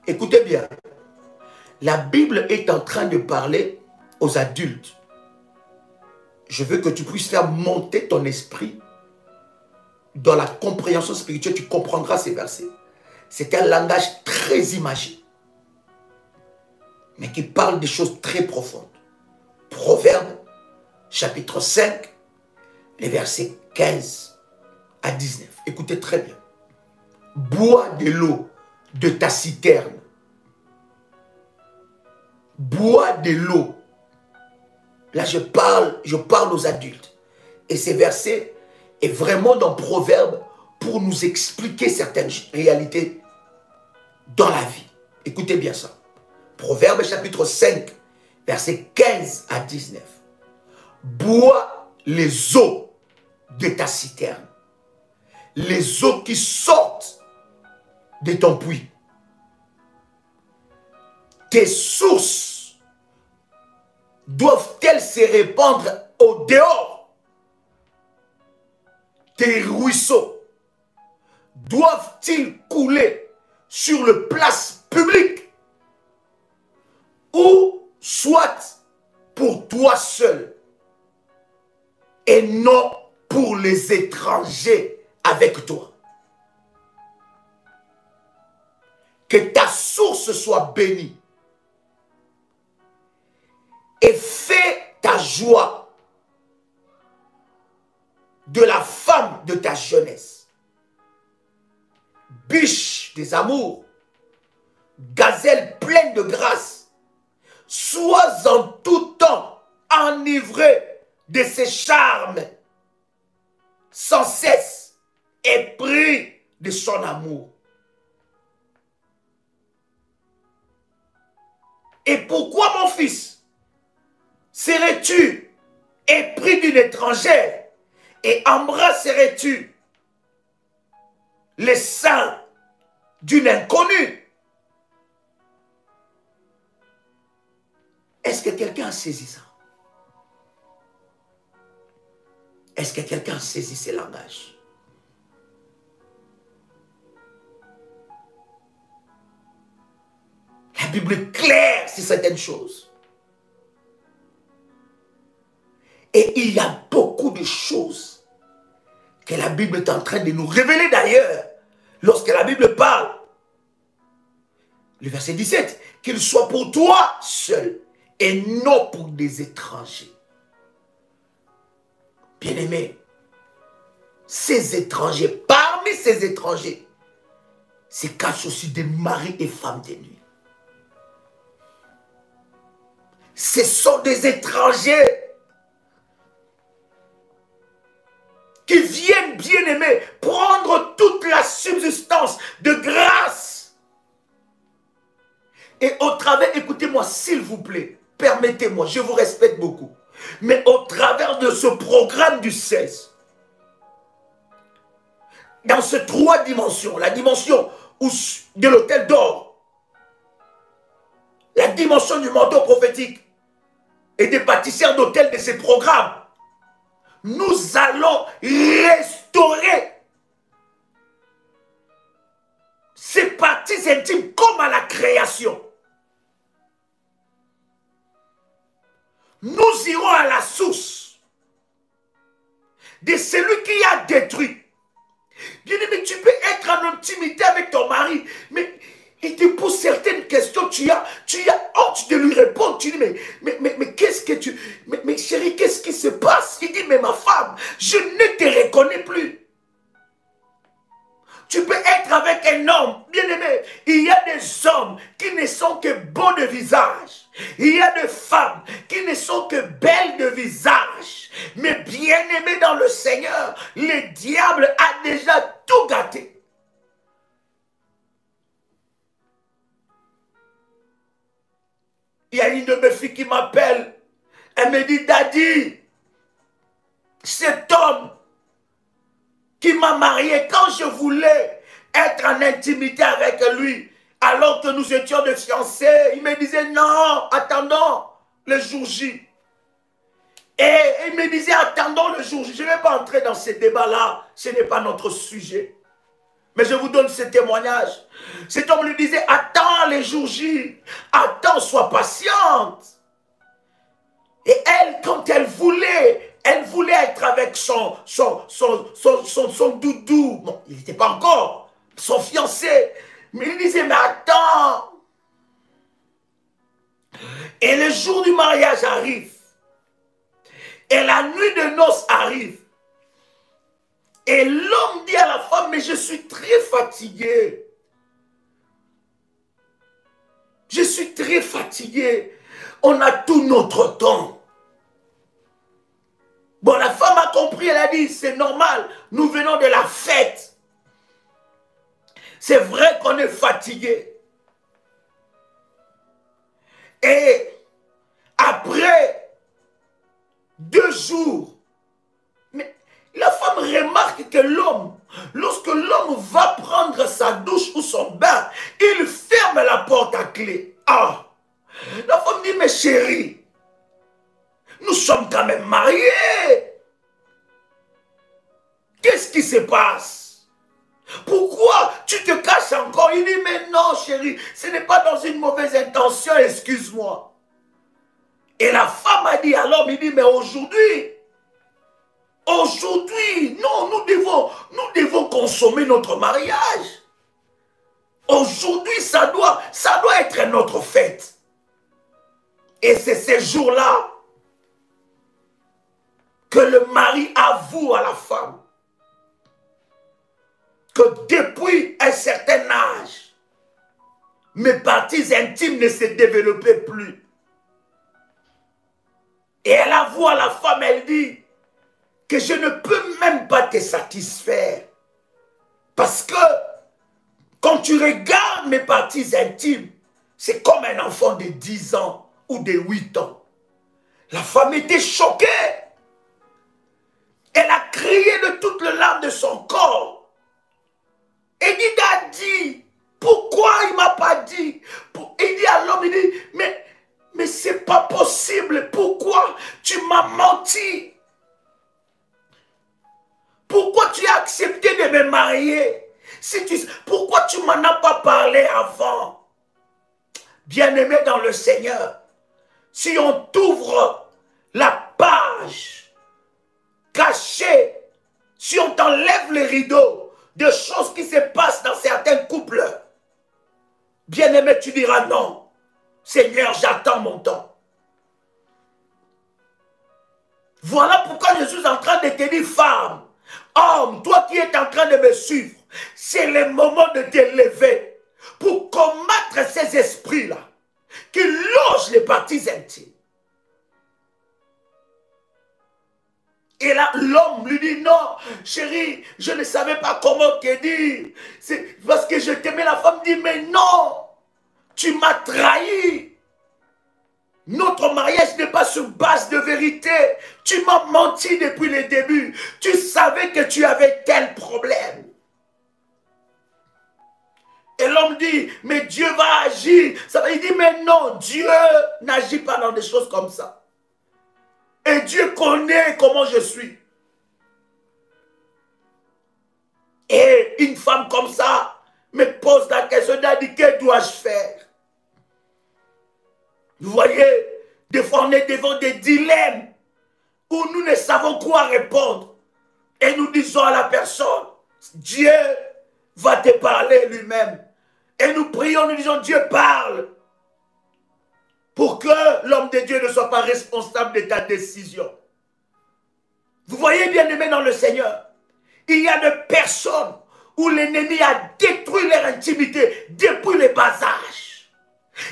Écoutez bien. La Bible est en train de parler aux adultes. Je veux que tu puisses faire monter ton esprit dans la compréhension spirituelle. Tu comprendras ces versets. C'est un langage très imagé, mais qui parle des choses très profondes. Proverbe, chapitre 5, les versets 15 à 19. Écoutez très bien. Bois de l'eau de ta citerne. Bois de l'eau. Là, je parle aux adultes. Et ces versets est vraiment dans Proverbe pour nous expliquer certaines réalités dans la vie. Écoutez bien ça. Proverbe chapitre 5, versets 15 à 19. Bois les eaux de ta citerne. Les eaux qui sortent de ton puits. Tes sources doivent-elles se répandre au dehors? Tes ruisseaux doivent-ils couler sur le place publique? Ou soit pour toi seul et non pour les étrangers avec toi? Que ta source soit bénie et fais ta joie de la femme de ta jeunesse. Biche des amours, gazelle pleine de grâce, sois en tout temps enivré de ses charmes, sans cesse épris de son amour. Et pourquoi, mon fils, serais-tu épris d'une étrangère et embrasserais-tu les seins d'une inconnue? Est-ce que quelqu'un a saisi ça? Est-ce que quelqu'un a saisi ces langages? La Bible est claire sur certaines choses. Et il y a beaucoup de choses que la Bible est en train de nous révéler d'ailleurs. Lorsque la Bible parle, le verset 17, qu'il soit pour toi seul et non pour des étrangers. Bien-aimés, ces étrangers, parmi ces étrangers, se cachent aussi des maris et femmes de nuit. Ce sont des étrangers qui viennent, bien-aimés, prendre toute la subsistance de grâce. Et au travers, écoutez-moi s'il vous plaît, permettez-moi, je vous respecte beaucoup, mais au travers de ce programme du 16, dans ces trois dimensions. La dimension de l'autel d'or, la dimension du manteau prophétique et des bâtisseurs d'autel de ces programmes. Nous allons restaurer ces parties intimes comme à la création. Nous irons à la source de celui qui a détruit. Bien aimé, tu peux être en intimité avec ton mari, mais il te pose certaines questions, tu as honte de lui répondre. Tu dis, mais qu'est-ce que tu... Mais chérie, qu'est-ce qui se passe? Il dit, mais ma femme, je ne te reconnais plus. Tu peux être avec un homme, bien aimé. Il y a des hommes qui ne sont que beaux de visage. Il y a des femmes qui ne sont que belles de visage. Mais bien aimé dans le Seigneur, le diable a déjà tout gâté. Il y a une de mes filles qui m'appelle. Elle me dit, Daddy, cet homme qui m'a marié, quand je voulais être en intimité avec lui, alors que nous étions des fiancés, il me disait non, attendons le jour J. Et il me disait attendons le jour J. Je ne vais pas entrer dans ce débat-là, ce n'est pas notre sujet. Mais je vous donne ce témoignage. Cet homme lui disait attends le jour J, attends, sois patiente. Et elle, quand elle voulait être avec son doudou. Bon, il n'était pas encore son fiancé. Mais il disait, mais attends. Et le jour du mariage arrive. Et la nuit de noces arrive. Et l'homme dit à la femme, mais je suis très fatigué. Je suis très fatigué. On a tout notre temps. Bon, la femme a compris, elle a dit, c'est normal, nous venons de la fête. C'est vrai qu'on est fatigué. Et après 2 jours, mais la femme remarque que l'homme, lorsque l'homme va prendre sa douche ou son bain, il ferme la porte à clé. Ah! La femme dit, mais chérie, nous sommes quand même mariés. Qu'est-ce qui se passe? Pourquoi tu te caches encore? Il dit, mais non chérie, ce n'est pas dans une mauvaise intention, excuse-moi. Et la femme a dit à l'homme, il dit, mais aujourd'hui, non, nous devons consommer notre mariage. Aujourd'hui, ça doit être notre fête. Et c'est ces jours-là que le mari avoue à la femme que depuis un certain âge, mes parties intimes ne se développaient plus. Et elle avoue à la femme, elle dit que je ne peux même pas te satisfaire. Parce que quand tu regardes mes parties intimes, c'est comme un enfant de 10 ans ou de 8 ans. La femme était choquée. Elle a crié de toutes les larmes de son corps. Et dit, Daddy, pourquoi il ne m'a pas dit? Il dit à l'homme, il dit, mais c'est pas possible. Pourquoi tu m'as menti? Pourquoi tu as accepté de me marier? Pourquoi tu m'en as pas parlé avant? Bien-aimé dans le Seigneur, si on t'ouvre la page cachée, si on t'enlève les rideaux de choses qui se passent dans certains couples, bien-aimé, tu diras non. Seigneur, j'attends mon temps. Voilà pourquoi je suis en train de te dire, femme, homme, toi qui es en train de me suivre, c'est le moment de te lever pour combattre ces esprits-là qui logent les parties intimes. Et là, l'homme lui dit, non, chérie, je ne savais pas comment te dire. C'est parce que je t'aimais. La femme dit, mais non, tu m'as trahi. Notre mariage n'est pas sur base de vérité. Tu m'as menti depuis le début. Tu savais que tu avais tel problème. l'homme dit, mais Dieu va agir. Il dit, mais non, Dieu n'agit pas dans des choses comme ça. Et Dieu connaît comment je suis. Et une femme comme ça me pose la question, elle dit, que dois-je faire? Vous voyez, des fois on est devant des dilemmes où nous ne savons quoi répondre. Et nous disons à la personne, Dieu va te parler lui-même. Et nous prions, nous disons, Dieu parle. Pour que l'homme de Dieu ne soit pas responsable de ta décision. Vous voyez, bien aimé dans le Seigneur, il y a des personnes où l'ennemi a détruit leur intimité depuis le bas âge.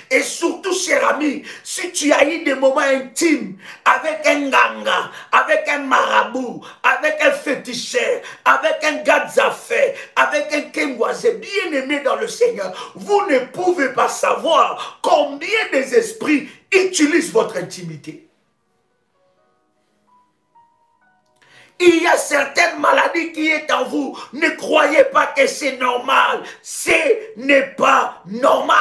Et surtout, cher ami, si tu as eu des moments intimes avec un ganga, avec un marabout, avec un féticheur, avec un gars d'affaires, avec un kengwazé, bien aimé dans le Seigneur, vous ne pouvez pas savoir combien des esprits utilisent votre intimité. Il y a certaines maladies qui sont en vous. Ne croyez pas que c'est normal. Ce n'est pas normal.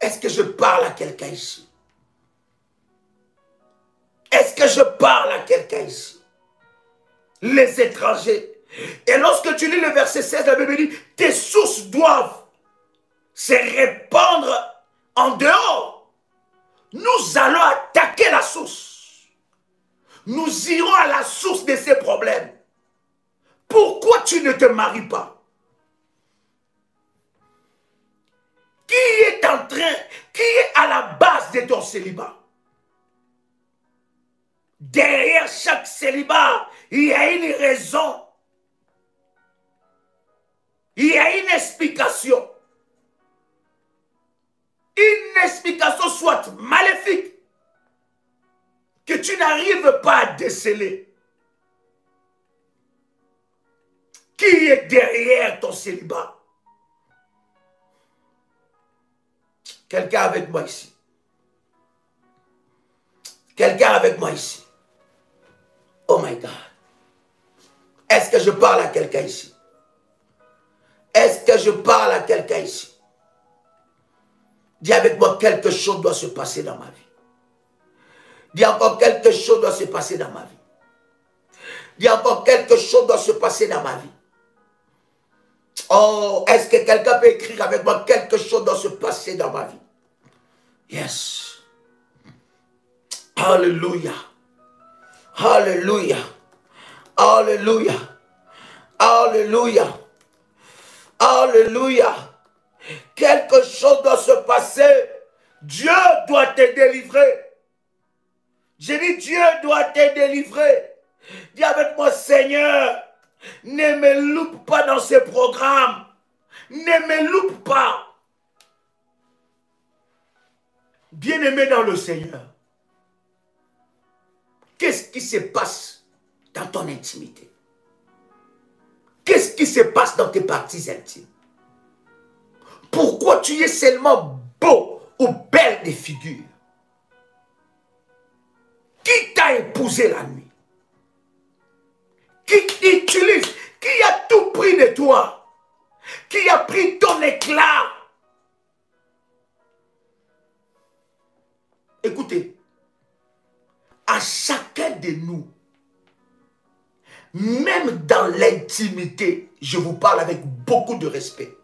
Est-ce que je parle à quelqu'un ici? Est-ce que je parle à quelqu'un ici? Les étrangers. Et lorsque tu lis le verset 16, la Bible dit, tes sources doivent se répandre en dehors. Nous allons attaquer la source. Nous irons à la source de ces problèmes. Pourquoi tu ne te maries pas? Qui est en train, qui est à la base de ton célibat? Derrière chaque célibat, il y a une raison. Il y a une explication. Une explication soit maléfique que tu n'arrives pas à déceler. Qui est derrière ton célibat? Quelqu'un avec moi ici. Quelqu'un avec moi ici. Oh my God. Est-ce que je parle à quelqu'un ici? Est-ce que je parle à quelqu'un ici? Dis avec moi, quelque chose doit se passer dans ma vie. Dis encore, quelque chose doit se passer dans ma vie. Dis encore, quelque chose doit se passer dans ma vie. Oh, est-ce que quelqu'un peut écrire avec moi, quelque chose doit se passer dans ma vie? Yes. Alléluia. Alléluia. Alléluia. Alléluia. Alléluia. Quelque chose doit se passer. Dieu doit te délivrer. J'ai dit, Dieu doit te délivrer. Dis avec moi, Seigneur, ne me loupe pas dans ces programmes. Ne me loupe pas. Bien-aimé dans le Seigneur, qu'est-ce qui se passe dans ton intimité? Qu'est-ce qui se passe dans tes parties intimes? Pourquoi tu es seulement beau ou belle de figure? Qui t'a épousé la nuit? Qui utilise? Qui a tout pris de toi? Qui a pris ton éclat? Écoutez, à chacun de nous, même dans l'intimité, je vous parle avec beaucoup de respect,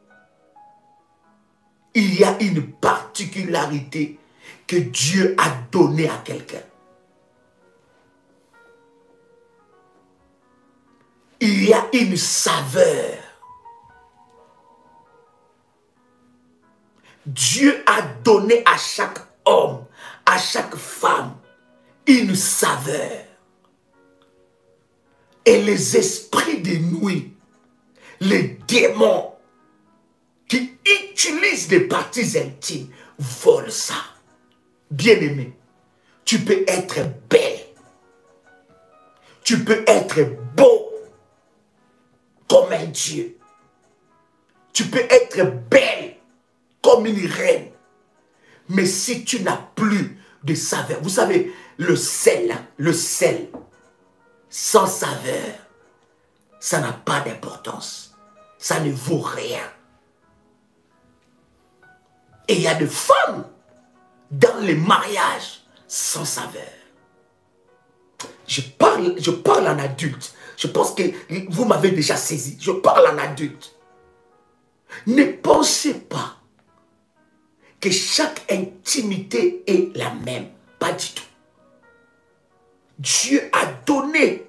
il y a une particularité que Dieu a donnée à quelqu'un. Il y a une saveur. Dieu a donné à chaque homme, à chaque femme, une saveur. Et les esprits de nuit, les démons qui utilisent des parties intimes, volent ça. Bien-aimé, tu peux être belle. Tu peux être beau comme un Dieu. Tu peux être belle comme une reine. Mais si tu n'as plus de saveur. Vous savez, le sel, sans saveur, ça n'a pas d'importance. Ça ne vaut rien. Et il y a des femmes dans les mariages sans saveur. Je parle en adulte. Je pense que vous m'avez déjà saisi. Je parle en adulte. Ne pensez pas que chaque intimité est la même. Pas du tout. Dieu a donné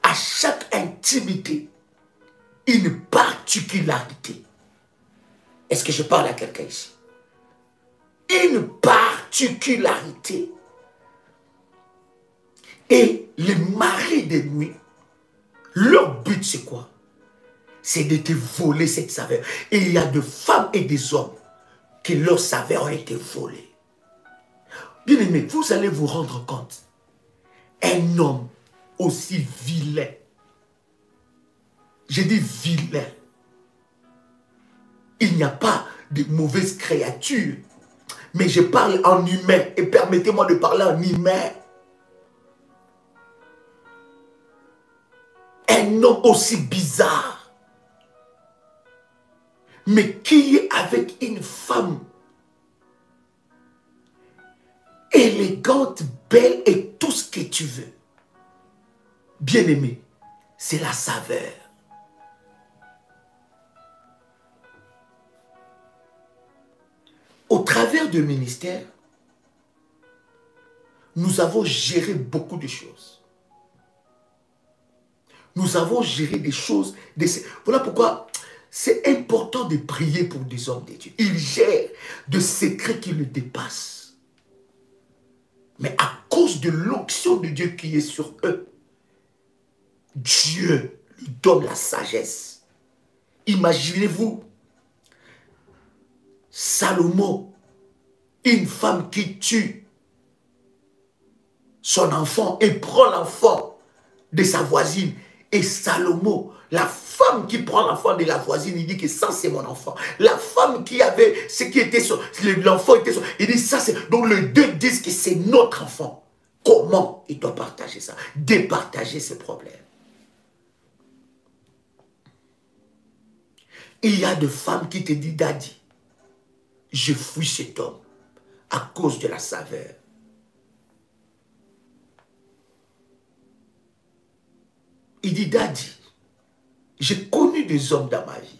à chaque intimité une particularité. Est-ce que je parle à quelqu'un ici? Une particularité. Et les maris de nuit, leur but c'est quoi? C'est de te voler cette saveur. Et il y a des femmes et des hommes que leur saveur a été volée. Bien aimé, vous allez vous rendre compte. Un homme aussi vilain. J'ai dit vilain. Il n'y a pas de mauvaises créatures. Mais je parle en humain. Et permettez-moi de parler en humain. Un homme aussi bizarre. Mais qui est avec une femme élégante, belle et tout ce que tu veux. Bien-aimé, c'est la saveur. Au travers du ministère, nous avons géré beaucoup de choses. Nous avons géré des choses. Voilà pourquoi c'est important de prier pour des hommes de Dieu. Ils gèrent de secrets qui le dépassent. Mais à cause de l'onction de Dieu qui est sur eux, Dieu lui donne la sagesse. Imaginez-vous, Salomon, une femme qui tue son enfant et prend l'enfant de sa voisine. Et Salomon, la femme qui prend l'enfant de la voisine, il dit que ça c'est mon enfant. La femme qui avait ce qui était l'enfant était son, il dit ça c'est. Donc les deux disent que c'est notre enfant. Comment il doit partager ça? Départager ses problèmes. Il y a des femmes qui te disent, Daddy, je fuis cet homme à cause de la saveur. Il dit, Daddy, j'ai connu des hommes dans ma vie,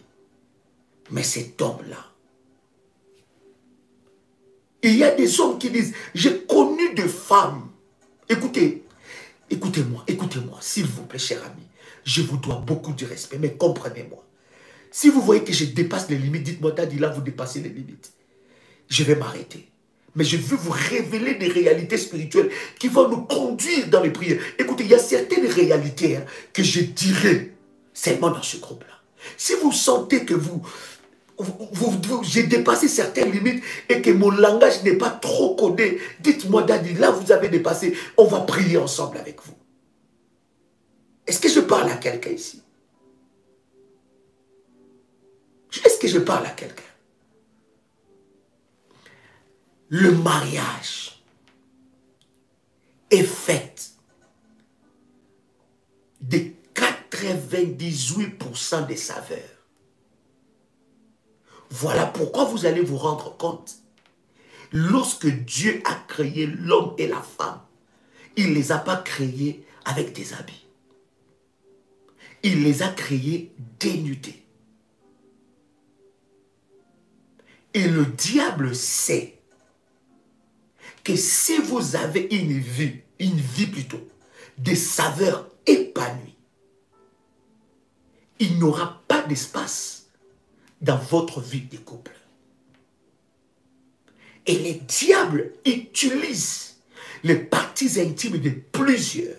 mais cet homme-là. Il y a des hommes qui disent, j'ai connu des femmes. Écoutez, écoutez-moi, s'il vous plaît, cher ami. Je vous dois beaucoup de respect, mais comprenez-moi. Si vous voyez que je dépasse les limites, dites-moi, Daddy, là, vous dépassez les limites. Je vais m'arrêter. Mais je veux vous révéler des réalités spirituelles qui vont nous conduire dans les prières. Écoutez, il y a certaines réalités que je dirai seulement dans ce groupe-là. Si vous sentez que j'ai dépassé certaines limites et que mon langage n'est pas trop codé, dites-moi, Daddy, là, vous avez dépassé. On va prier ensemble avec vous. Est-ce que je parle à quelqu'un ici? Est-ce que je parle à quelqu'un? Le mariage est fait de 98% des saveurs. Voilà pourquoi vous allez vous rendre compte. Lorsque Dieu a créé l'homme et la femme, il ne les a pas créés avec des habits. Il les a créés dénudés. Et le diable sait que si vous avez une vie plutôt, des saveurs épanouies, il n'y aura pas d'espace dans votre vie de couple. Et les diables utilisent les parties intimes de plusieurs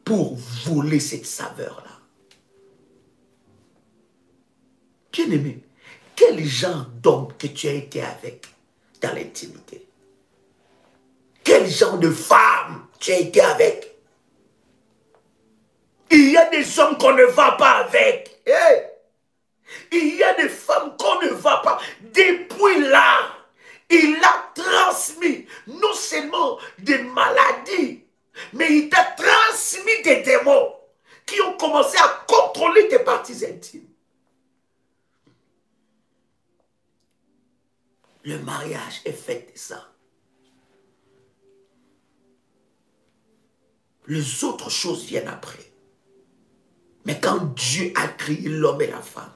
pour voler cette saveur-là. Bien-aimé, quel genre d'homme que tu as été avec dans l'intimité? Quel genre de femme tu as été avec? Il y a des hommes qu'on ne va pas avec. Hey! Il y a des femmes qu'on ne va pas. Depuis là, il a tracé Le mariage est fait de ça. Les autres choses viennent après. Mais quand Dieu a créé l'homme et la femme,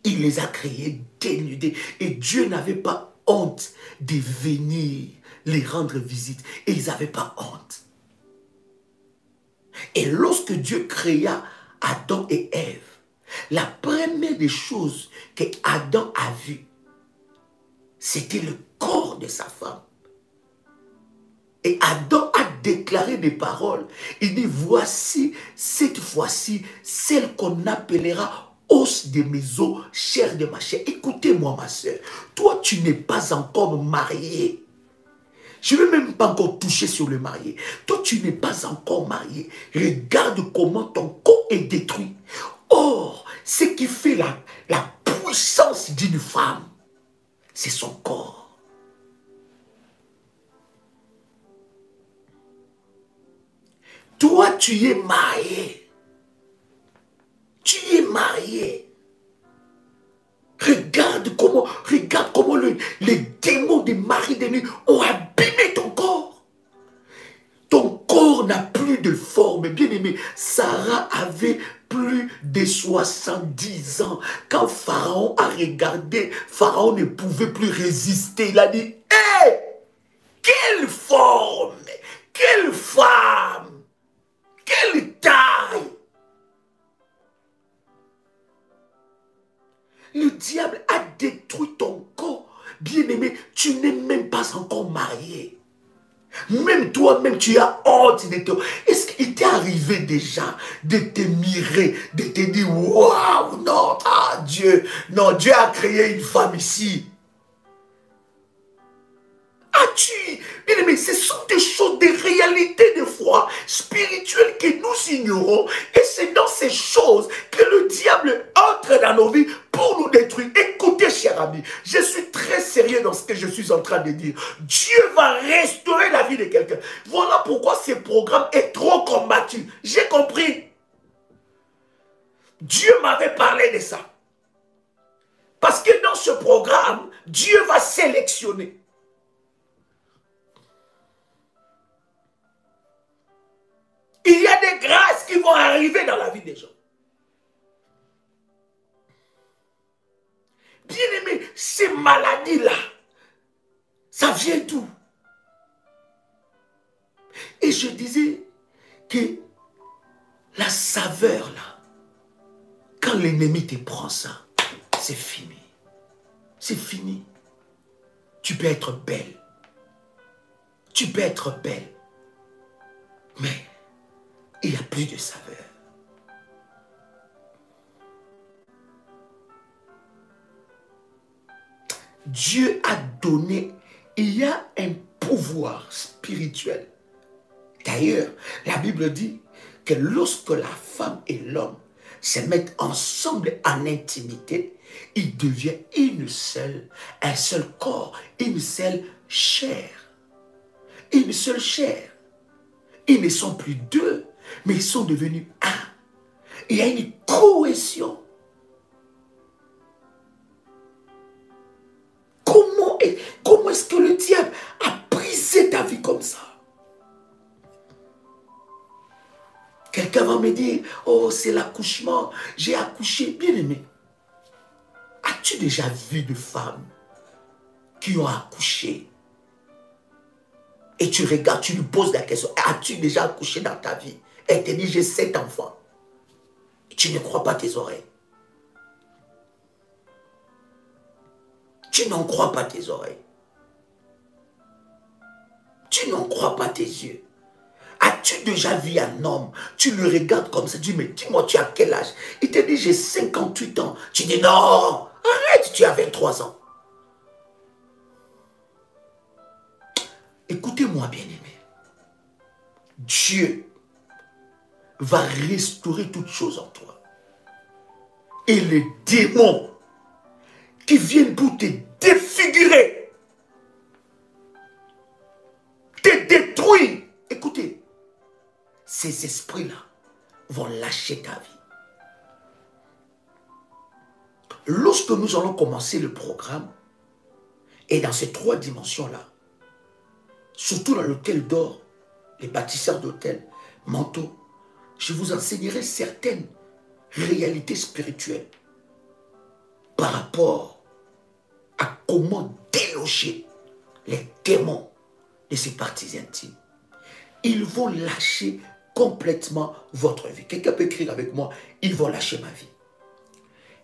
il les a créés dénudés. Et Dieu n'avait pas honte de venir les rendre visite. Et ils n'avaient pas honte. Et lorsque Dieu créa Adam et Ève, la première des choses que Adam a vues, c'était le corps de sa femme. Et Adam a déclaré des paroles. Il dit, voici, cette fois-ci, celle qu'on appellera os de mes os, chair de ma chair. Écoutez-moi, ma soeur, toi, tu n'es pas encore mariée. Je ne vais même pas encore toucher sur le marié. Toi, tu n'es pas encore marié. Regarde comment ton corps est détruit. Or, ce qui fait la puissance d'une femme, c'est son corps. Toi, tu es marié. Tu es marié. Regarde comment les démons des maris de nuit ont abîmé ton corps. Ton corps n'a plus de forme. Bien aimé, Sarah avait plus de 70 ans. Quand Pharaon a regardé, Pharaon ne pouvait plus résister. Il a dit, hé, quelle forme, quelle femme, quelle taille. Le diable a détruit ton corps. Bien-aimé, tu n'es même pas encore marié. Même toi-même, tu as honte de toi. Est-ce qu'il t'est arrivé déjà de te mirer, de te dire, waouh, non, ah, Dieu a créé une femme ici. As-tu, bien aimé, ce sont des choses, des réalités de foi spirituelles que nous ignorons. Et c'est dans ces choses que le diable entre dans nos vies pour nous détruire. Écoutez, cher ami, je suis très sérieux dans ce que je suis en train de dire. Dieu va restaurer la vie de quelqu'un. Voilà pourquoi ce programme est trop combattu. J'ai compris. Dieu m'avait parlé de ça. Parce que dans ce programme, Dieu va sélectionner. Il y a des grâces qui vont arriver dans la vie des gens. Bien-aimé, ces maladies-là, ça vient d'où? Et je disais que la saveur, là, quand l'ennemi te prend ça, c'est fini. C'est fini. Tu peux être belle. Tu peux être belle. Mais il n'y a plus de saveur. Dieu a donné, il y a un pouvoir spirituel. D'ailleurs, la Bible dit que lorsque la femme et l'homme se mettent ensemble en intimité, ils deviennent un seul corps, une seule chair. Une seule chair. Ils ne sont plus deux, mais ils sont devenus un. Il y a une cohésion. Comment est-ce que le diable a brisé ta vie comme ça? Quelqu'un va me dire, oh, c'est l'accouchement, j'ai accouché. Bien aimé, as-tu déjà vu de femmes qui ont accouché? Et tu regardes, tu lui poses la question, as-tu déjà accouché dans ta vie? Elle te dit, j'ai 7 enfants. Et tu ne crois pas tes oreilles. Tu n'en crois pas tes oreilles. Tu n'en crois pas tes yeux. As-tu déjà vu un homme? Tu le regardes comme ça, tu dis, mais dis-moi, tu as quel âge? Il te dit, j'ai 58 ans. Tu dis, non, arrête, tu as 23 ans. Écoutez-moi, bien-aimé. Dieu va restaurer toutes choses en toi. Et les démons qui viennent pour te défigurer, te détruire. Écoutez, ces esprits-là vont lâcher ta vie. Lorsque nous allons commencer le programme, Et dans ces 3 dimensions-là, surtout dans l'hôtel d'or, les bâtisseurs d'hôtels, manteaux, je vous enseignerai certaines réalités spirituelles par rapport à comment déloger les démons de ces parties intimes. Ils vont lâcher complètement votre vie. Quelqu'un peut écrire avec moi, ils vont lâcher ma vie.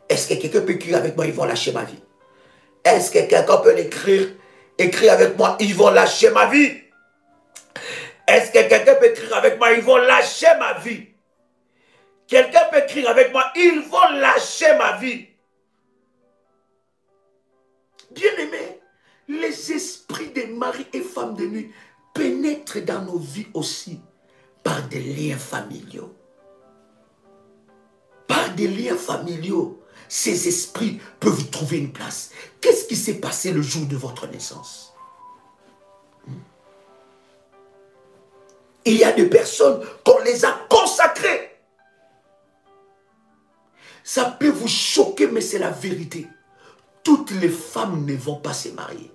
Est-ce que quelqu'un peut écrire avec moi, ils vont lâcher ma vie? Est-ce que quelqu'un peut écrire avec moi, ils vont lâcher ma vie? Est-ce que quelqu'un peut écrire avec moi, ils vont lâcher ma vie? Quelqu'un peut écrire avec moi, ils vont lâcher ma vie. Bien-aimés, les esprits des maris et femmes de nuit pénètrent dans nos vies aussi par des liens familiaux. Par des liens familiaux, ces esprits peuvent trouver une place. Qu'est-ce qui s'est passé le jour de votre naissance? Il y a des personnes qu'on les a consacrées. Ça peut vous choquer, mais c'est la vérité. Toutes les femmes ne vont pas se marier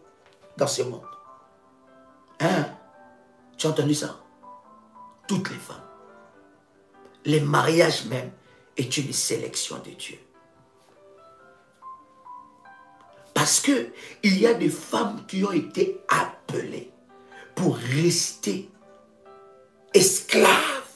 dans ce monde. Hein? Tu as entendu ça? Toutes les femmes. Le mariage même est une sélection de Dieu. Parce que il y a des femmes qui ont été appelées pour rester esclaves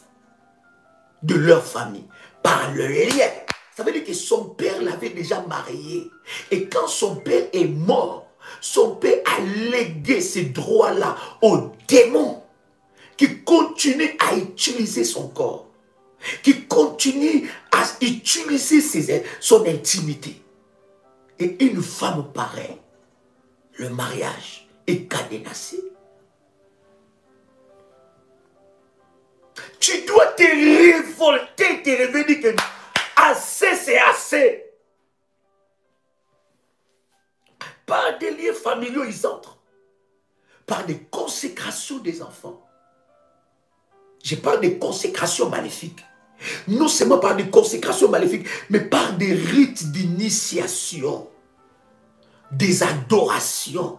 de leur famille par le lien. Ça veut dire que son père l'avait déjà mariée. Et quand son père est mort, son père a légué ces droits-là aux démons qui continuent à utiliser son corps, qui continuent à utiliser son intimité. Et une femme pareille, le mariage est cadenassé. Tu dois te révolter, te réveiller que assez, c'est assez. Par des liens familiaux, ils entrent. Par des consécrations des enfants. Je parle des consécrations maléfiques. Non seulement par des consécrations maléfiques, mais par des rites d'initiation, des adorations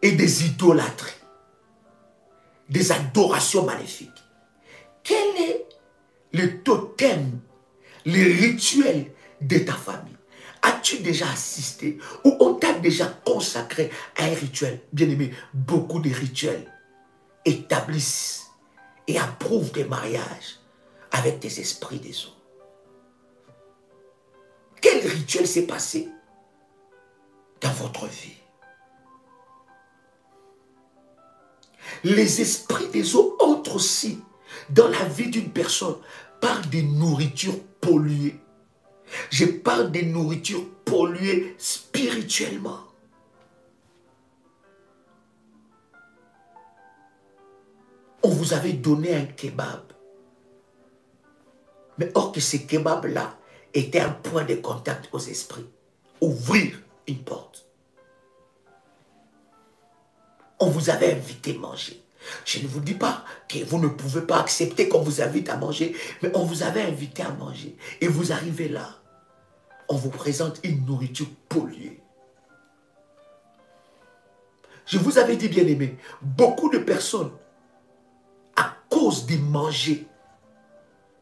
et des idolâtries. Des adorations maléfiques. Quel est le totem, les rituels de ta famille? As-tu déjà assisté ou on t'a déjà consacré à un rituel? Bien-aimé, beaucoup de rituels établissent et approuvent des mariages avec des esprits des eaux. Quel rituel s'est passé dans votre vie? Les esprits des eaux entrent aussi dans la vie d'une personne par des nourritures polluées. Je parle des nourritures polluées spirituellement. On vous avait donné un kebab. Mais or que ce kebab-là était un point de contact aux esprits. Ouvrir une porte. On vous avait invité à manger. Je ne vous dis pas que vous ne pouvez pas accepter qu'on vous invite à manger, mais on vous avait invité à manger. Et vous arrivez là, on vous présente une nourriture polluée. Je vous avais dit, bien aimé, beaucoup de personnes, à cause de manger,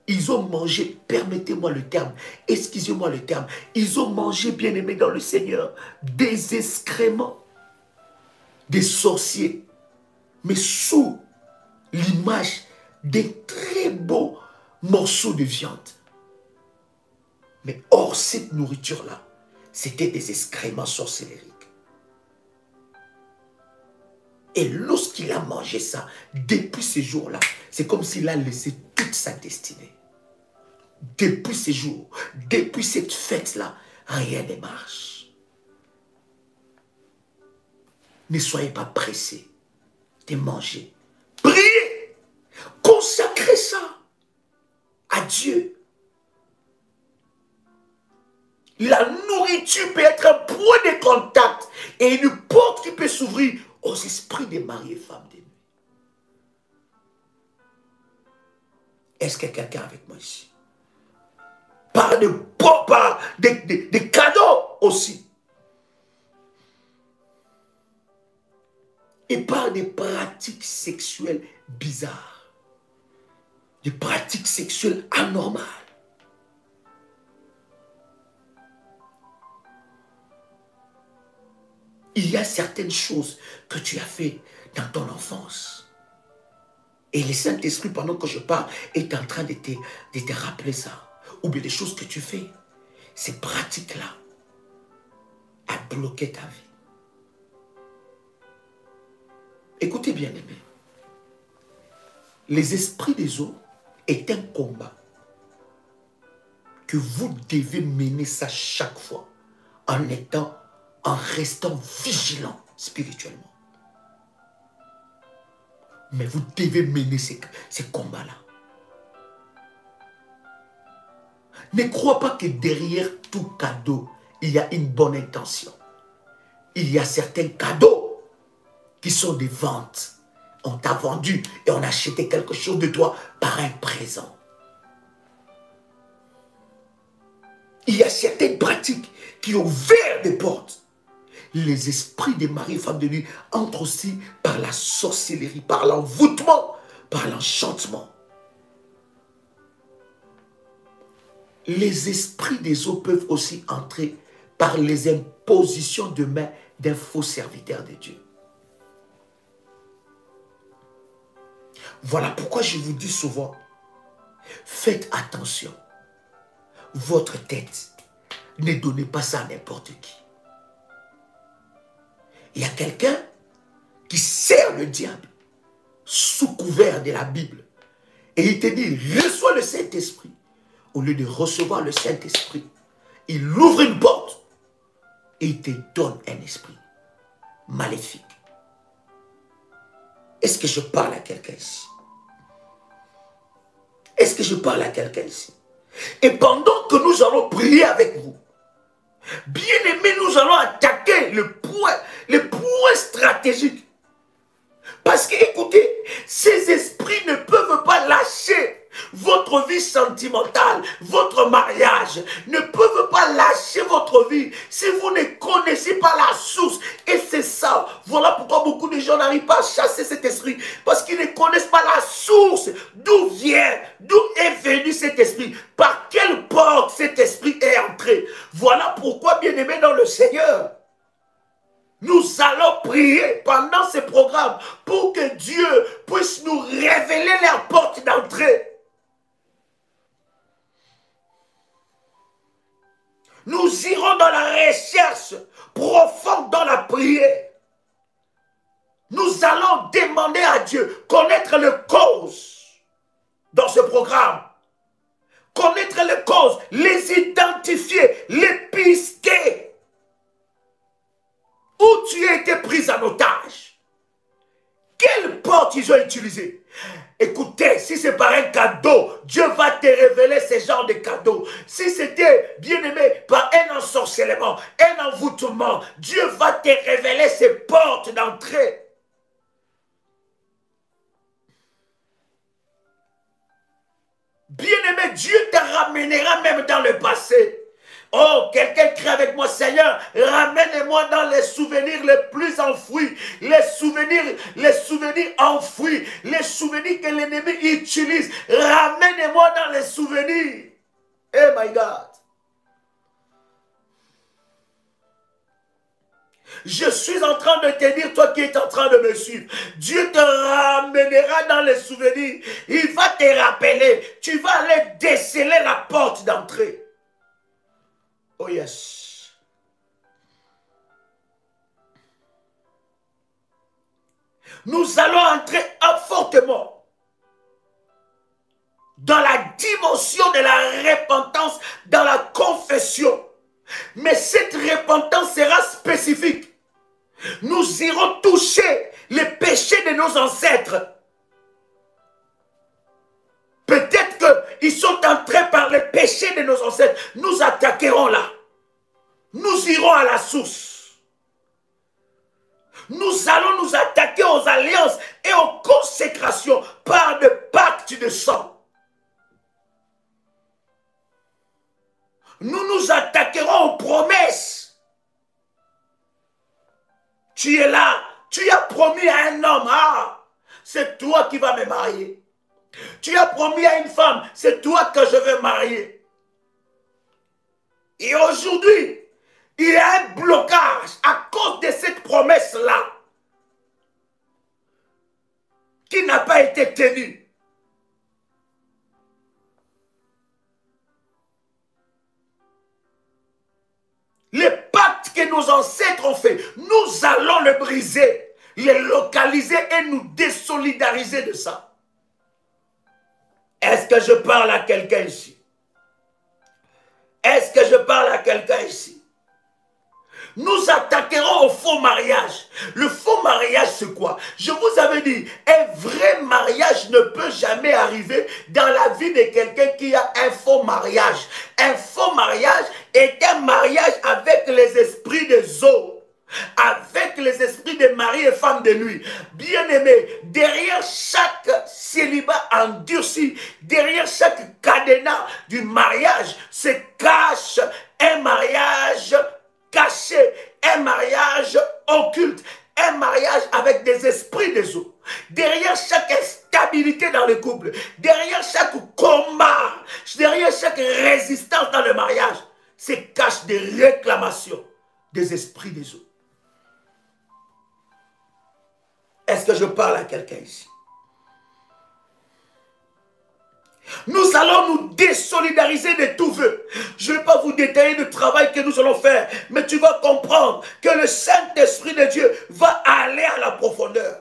ils ont mangé, permettez-moi le terme, excusez-moi le terme, ils ont mangé, bien aimé dans le Seigneur, des excréments, des sorciers, mais sous l'image des très beaux morceaux de viande. Mais hors cette nourriture-là, c'était des excréments sorcellériques. Et lorsqu'il a mangé ça, depuis ces jours-là, c'est comme s'il a laissé toute sa destinée. Depuis ces jours, depuis cette fête-là, rien ne marche. Ne soyez pas pressés de manger. Priez, consacrez ça à Dieu. La nourriture peut être un point de contact et une porte qui peut s'ouvrir aux esprits des maris et femmes de nuit. Est-ce qu'il y a quelqu'un avec moi ici? Par des cadeaux aussi. et par des pratiques sexuelles bizarres, des pratiques sexuelles anormales. Il y a certaines choses que tu as fait dans ton enfance. Et le Saint-Esprit, pendant que je parle, est en train de te rappeler ça. Ou bien des choses que tu fais. Ces pratiques-là ont bloqué ta vie. Écoutez bien, aimés. Les esprits des eaux est un combat que vous devez mener ça chaque fois en restant vigilant spirituellement. Mais vous devez mener ces combats-là. Ne crois pas que derrière tout cadeau, il y a une bonne intention. Il y a certains cadeaux qui sont des ventes. On t'a vendu et on a acheté quelque chose de toi par un présent. Il y a certaines pratiques qui ont ouvert des portes. Les esprits des maris et femmes de nuit entrent aussi par la sorcellerie, par l'envoûtement, par l'enchantement. Les esprits des eaux peuvent aussi entrer par les impositions de main d'un faux serviteur de Dieu. Voilà pourquoi je vous dis souvent, faites attention. Votre tête, ne donnez pas ça à n'importe qui. Il y a quelqu'un qui sert le diable sous couvert de la Bible. Et il te dit, reçois le Saint-Esprit. Au lieu de recevoir le Saint-Esprit, il ouvre une porte et il te donne un esprit maléfique. Est-ce que je parle à quelqu'un ici? Est-ce que je parle à quelqu'un ici? Et pendant que nous allons prier avec vous, bien-aimés, nous allons attaquer le point stratégique. Parce que, écoutez, ces esprits ne peuvent pas lâcher votre vie sentimentale, votre mariage, ne peuvent pas lâcher votre vie si vous ne connaissez pas la source. Et c'est ça, voilà pourquoi beaucoup de gens n'arrivent pas à chasser cet esprit, parce qu'ils ne connaissent pas la source, d'où est venu cet esprit, par quelle porte cet esprit est entré. Voilà pourquoi, bien-aimés dans le Seigneur, nous allons prier pendant ce programme pour que Dieu puisse nous révéler leurs portes d'entrée. Nous irons dans la recherche profonde dans la prière. Nous allons demander à Dieu, connaître les causes dans ce programme. Connaître les causes, les identifier, les pister. Où tu as été pris en otage. Quelle porte ils ont utilisé? Écoutez, si c'est par un cadeau, Dieu va te révéler ce genre de cadeau. Si c'était, bien aimé, par un ensorcellement, un envoûtement, Dieu va te révéler ces portes d'entrée. Bien aimé, Dieu te ramènera même dans le passé. Oh, quelqu'un crie avec moi, Seigneur, ramène-moi dans les souvenirs les plus enfouis, les souvenirs enfouis, les souvenirs que l'ennemi utilise. Ramène-moi dans les souvenirs. Oh my God. Je suis en train de te dire, toi qui es en train de me suivre, Dieu te ramènera dans les souvenirs. Il va te rappeler. Tu vas aller déceler la porte d'entrée. Oh yes. Nous allons entrer fortement dans la dimension de la repentance, dans la confession. Mais cette repentance sera spécifique. Nous irons toucher les péchés de nos ancêtres. Peut-être qu'ils sont entrés par les péchés de nos ancêtres. Nous attaquerons là. Nous irons à la source. Nous allons nous attaquer aux alliances et aux consécrations par des pactes de sang. Nous nous attaquerons aux promesses. Tu es là, Tu as promis à un homme, ah, c'est toi qui vas me marier. Tu as promis à une femme, c'est toi que je vais marier. Et aujourd'hui, il y a un blocage à cause de cette promesse-là qui n'a pas été tenue. Les pactes que nos ancêtres ont fait, nous allons le briser, les localiser et nous désolidariser de ça. Est-ce que je parle à quelqu'un ici? Est-ce que je parle à quelqu'un ici? Nous attaquerons au faux mariage. Le faux mariage, c'est quoi? Je vous avais dit, un vrai mariage ne peut jamais arriver dans la vie de quelqu'un qui a un faux mariage. Un faux mariage est un mariage avec les esprits des eaux, avec les esprits de mari et femme de nuit. Bien-aimé, derrière chaque célibat endurci, derrière chaque cadenas du mariage, se cache un mariage caché, un mariage occulte, un mariage avec des esprits des eaux. Derrière chaque instabilité dans le couple, derrière chaque combat, derrière chaque résistance dans le mariage, se cachent des réclamations des esprits des eaux. Est-ce que je parle à quelqu'un ici? Nous allons nous désolidariser de tout vœu. Je ne vais pas vous détailler le travail que nous allons faire, mais tu vas comprendre que le Saint-Esprit de Dieu va aller à la profondeur.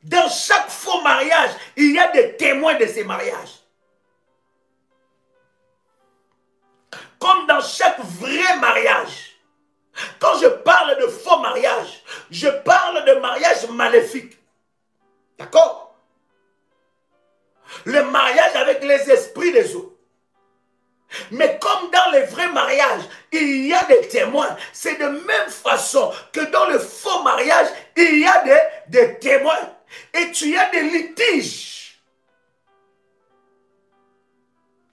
Dans chaque faux mariage, il y a des témoins de ces mariages. Comme dans chaque vrai mariage. Quand je parle de faux mariage, je parle de mariage maléfique. D'accord? Le mariage avec les esprits des eaux. Mais comme dans les vrais mariages, il y a des témoins. C'est de même façon que dans le faux mariage, il y a des témoins. Et tu as des litiges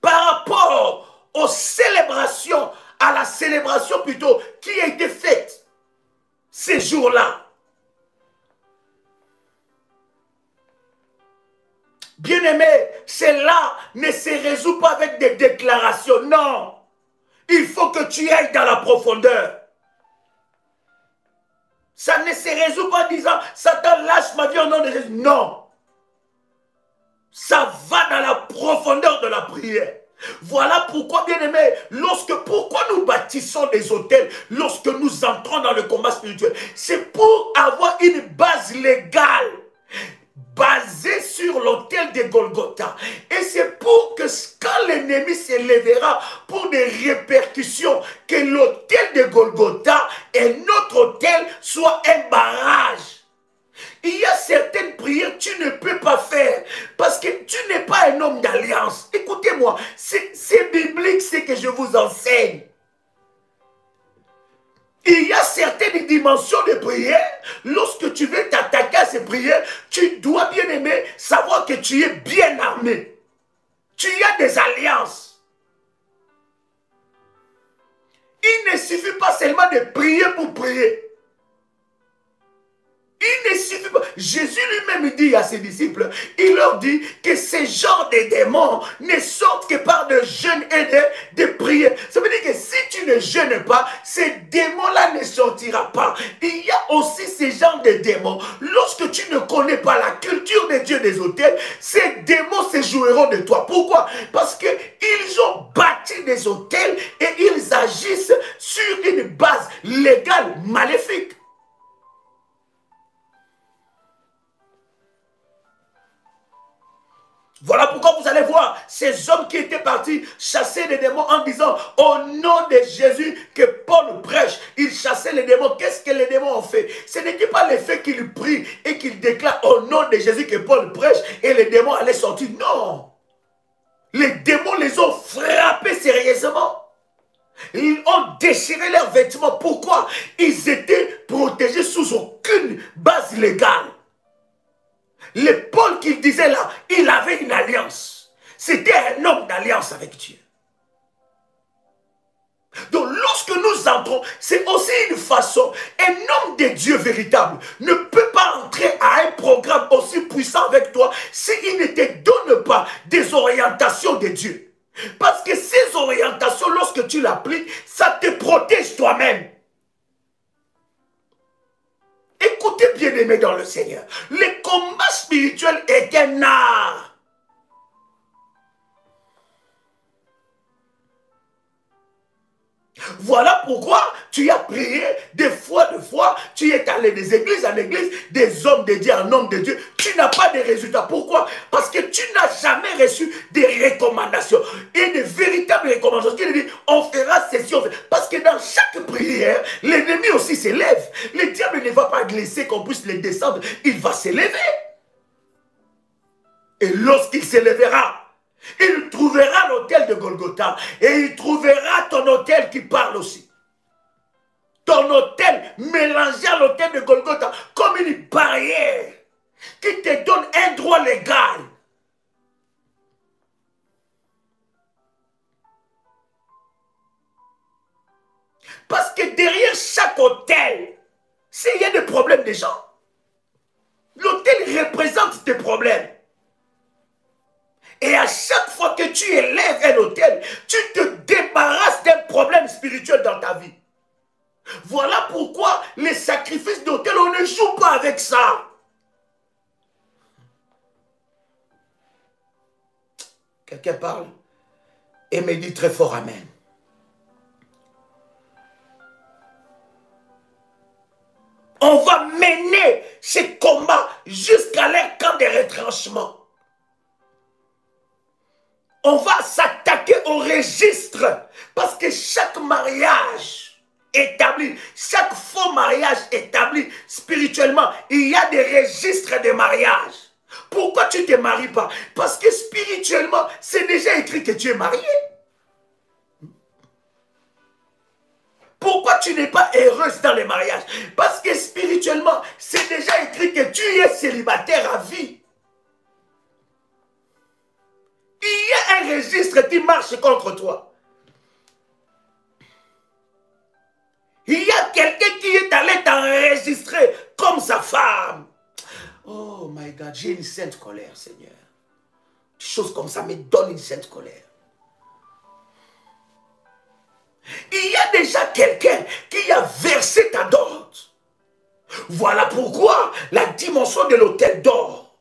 par rapport aux célébrations, à la célébration plutôt, qui a été faite ces jours-là. Bien-aimé, cela ne se résout pas avec des déclarations. Non. Il faut que tu ailles dans la profondeur. Ça ne se résout pas en disant, Satan lâche ma vie au nom de Jésus. Non. Ça va dans la profondeur de la prière. Voilà pourquoi, bien-aimé, pourquoi nous bâtissons des hôtels lorsque nous entrons dans le combat spirituel. C'est pour avoir une base légale. Basé sur l'autel de Golgotha. Et c'est pour que quand l'ennemi s'élèvera pour des répercussions, que l'autel de Golgotha et notre autel soient un barrage. Il y a certaines prières que tu ne peux pas faire parce que tu n'es pas un homme d'alliance. Écoutez-moi, c'est biblique ce que je vous enseigne. Il y a certaines dimensions de prière. Lorsque tu veux t'attaquer à ces prières, tu dois, bien aimer, savoir que tu es bien armé. Tu as des alliances. Il ne suffit pas seulement de prier pour prier. Il ne suffit pas. Jésus lui-même dit à ses disciples, il leur dit que ces genres de démons ne sortent que par de jeûnes et de prières. Ça veut dire que si tu ne jeûnes pas, ces démons-là ne sortiront pas. Il y a aussi ces genres de démons. Lorsque tu ne connais pas la culture de Dieu des hôtels, ces démons se joueront de toi. Pourquoi? Parce qu'ils ont bâti des hôtels et ils agissent sur une base légale maléfique. Voilà pourquoi vous allez voir ces hommes qui étaient partis chasser les démons en disant au nom de Jésus que Paul prêche. Ils chassaient les démons. Qu'est-ce que les démons ont fait? Ce n'était pas le fait qu'ils prient et qu'ils déclarent au nom de Jésus que Paul prêche et les démons allaient sortir. Non. Les démons les ont frappés sérieusement. Ils ont déchiré leurs vêtements. Pourquoi? Ils étaient protégés sous aucune base légale. Le Paul qu'il disait là, il avait une alliance. C'était un homme d'alliance avec Dieu. Donc lorsque lorsque nous entrons, c'est aussi une façon. Un homme de Dieu véritable ne peut pas entrer à un programme aussi puissant avec toi s'il ne te donne pas des orientations de Dieu. Parce que ces orientations, lorsque tu l'appliques, ça te protège toi-même. Écoutez, bien-aimés dans le Seigneur, le combat spirituel est un art. Voilà pourquoi tu as prié de fois, tu es allé des églises en église, des hommes de Dieu en hommes de Dieu. Tu n'as pas de résultats. Pourquoi? Parce que tu n'as jamais reçu des recommandations. Et de véritables recommandations. Qui dit, on fera ceci, on fera. Parce que dans chaque prière, l'ennemi aussi s'élève. Le diable ne va pas laisser qu'on puisse le descendre. Il va s'élever. Et lorsqu'il s'élèvera, il trouvera l'autel de Golgotha et il trouvera ton autel qui parle aussi. Ton autel mélangé à l'autel de Golgotha comme une barrière qui te donne un droit légal. Parce que derrière chaque autel, s'il y a des problèmes des gens, l'autel représente tes problèmes. Et à chaque fois que tu élèves un autel, tu te débarrasses d'un problème spirituel dans ta vie. Voilà pourquoi les sacrifices d'autel, on ne joue pas avec ça. Quelqu'un parle et me dit très fort Amen. On va mener ces combats jusqu'à leur camp de retranchement. On va s'attaquer au registre parce que chaque mariage établi, chaque faux mariage établi spirituellement, il y a des registres de mariage. Pourquoi tu ne te maries pas? Parce que spirituellement, c'est déjà écrit que tu es marié. Pourquoi tu n'es pas heureuse dans les mariages? Parce que spirituellement, c'est déjà écrit que tu es célibataire à vie. Il y a un registre qui marche contre toi. Il y a quelqu'un qui est allé t'enregistrer comme sa femme. Oh my God, j'ai une sainte colère, Seigneur. Des choses comme ça me donnent une sainte colère. Il y a déjà quelqu'un qui a versé ta dot. Voilà pourquoi la dimension de l'autel d'or,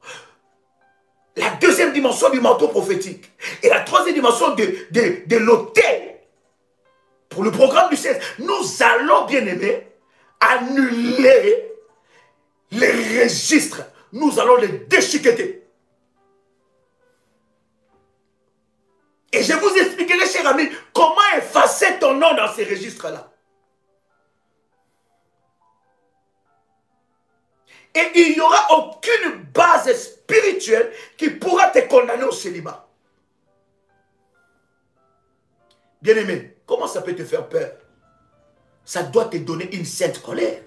la deuxième dimension du manteau prophétique et la troisième dimension de l'autel, pour le programme du 16, nous allons, bien aimés, annuler les registres. Nous allons les déchiqueter. Et je vous expliquerai, cher ami, comment effacer ton nom dans ces registres-là. Et il n'y aura aucune base spirituelle qui pourra te condamner au célibat. Bien-aimé, comment ça peut te faire peur? Ça doit te donner une sainte colère.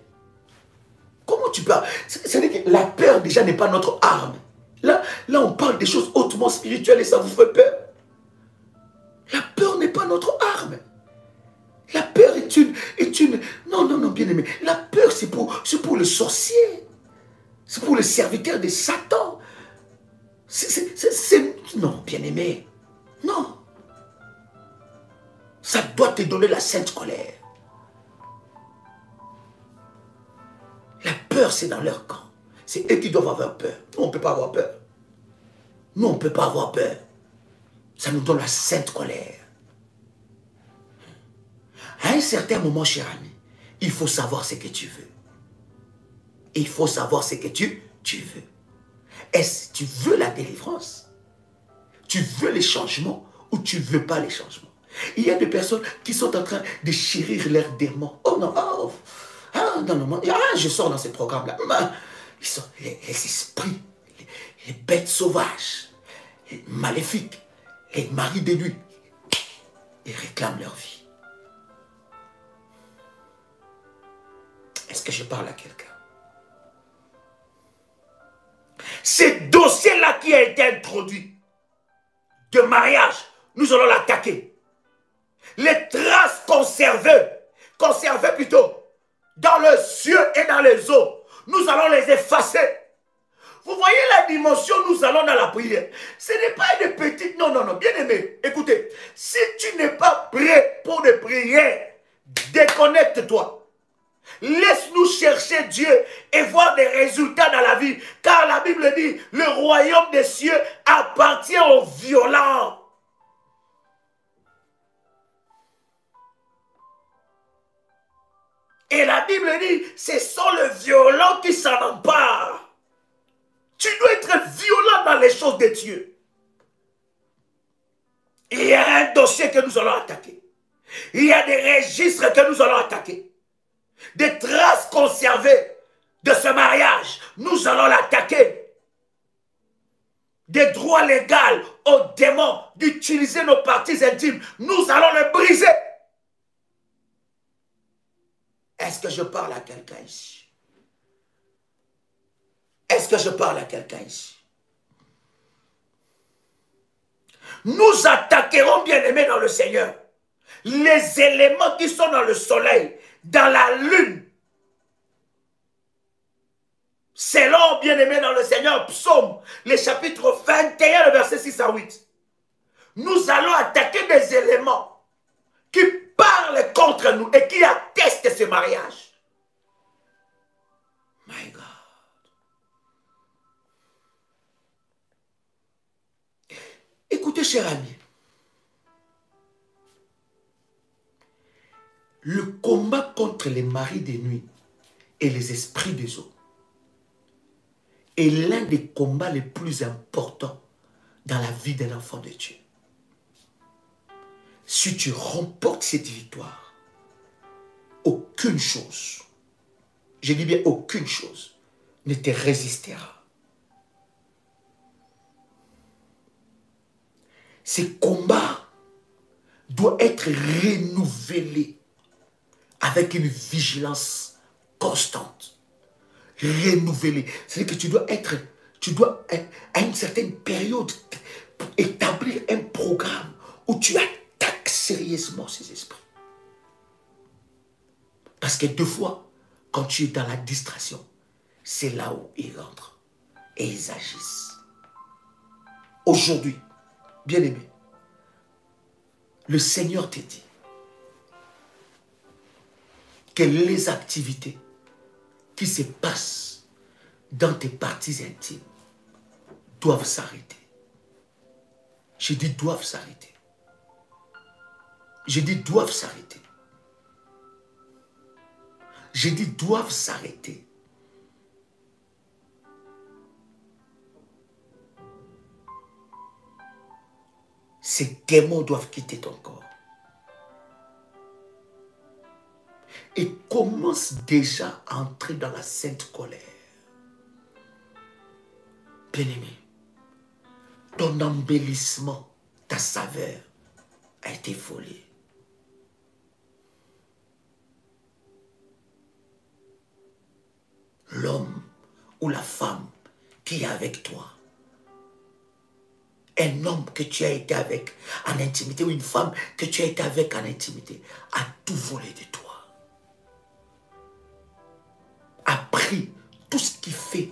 Comment tu peux... C'est-à-dire que la peur déjà n'est pas notre arme. Là, on parle des choses hautement spirituelles et ça vous fait peur. La peur n'est pas notre arme. La peur est une... Non, bien-aimé. La peur, c'est pour le sorcier. C'est pour le serviteur de Satan. Non, bien-aimé. Non. Ça doit te donner la sainte colère. La peur, c'est dans leur camp. C'est eux qui doivent avoir peur. Nous, on ne peut pas avoir peur. Nous, on ne peut pas avoir peur. Ça nous donne la sainte colère. À un certain moment, cher ami, il faut savoir ce que tu veux. Il faut savoir ce que tu veux. Est-ce que tu veux la délivrance? Tu veux les changements ou tu ne veux pas les changements? Il y a des personnes qui sont en train de chérir leurs démons. Oh non, non, je sors dans ce programme-là. Ils sont les esprits, les bêtes sauvages, les maléfiques, les maris de nuit. Ils réclament leur vie. Est-ce que je parle à quelqu'un? Ce dossier-là qui a été introduit de mariage, nous allons l'attaquer. Les traces conservées conservés plutôt, dans les cieux et dans les eaux, nous allons les effacer. Vous voyez la dimension, nous allons dans la prière. Ce n'est pas une petite... Non, non, non, bien aimé, écoutez, si tu n'es pas prêt pour des prières, déconnecte-toi. Laisse-nous chercher Dieu et voir des résultats dans la vie. Car la Bible dit, le royaume des cieux appartient aux violents. Et la Bible dit, ce sont les violents qui s'en emparent. Tu dois être violent dans les choses de Dieu. Il y a un dossier que nous allons attaquer. Il y a des registres que nous allons attaquer. Des traces conservées de ce mariage, nous allons l'attaquer. Des droits légaux aux démons d'utiliser nos parties intimes, nous allons les briser. Est-ce que je parle à quelqu'un ici? Est-ce que je parle à quelqu'un ici? Nous attaquerons, bien-aimés dans le Seigneur, les éléments qui sont dans le soleil, dans la lune. Selon, bien-aimés dans le Seigneur, Psaume, le chapitre 21, le verset 6 à 8. Nous allons attaquer des éléments qui parlent contre nous et qui attestent ce mariage. My God. Écoutez, cher ami, le combat contre les maris des nuits et les esprits des eaux est l'un des combats les plus importants dans la vie d'un enfant de Dieu. Si tu remportes cette victoire, aucune chose, je dis bien aucune chose, ne te résistera. Ces combats doivent être renouvelés avec une vigilance constante. Renouvelée. C'est-à-dire que tu dois à une certaine période établir un programme où tu attaques sérieusement ces esprits. Parce que deux fois, quand tu es dans la distraction, c'est là où ils rentrent et ils agissent. Aujourd'hui, bien-aimé, le Seigneur te dit que les activités qui se passent dans tes parties intimes doivent s'arrêter. Je dis doivent s'arrêter. Je dis doivent s'arrêter. Je dis doivent s'arrêter. Ces démons doivent quitter ton corps. Et commence déjà à entrer dans la sainte colère. Bien-aimé, ton embellissement, ta saveur a été volée. L'homme ou la femme qui est avec toi, un homme que tu as été avec en intimité ou une femme que tu as été avec en intimité a tout volé de toi. A pris tout ce qui fait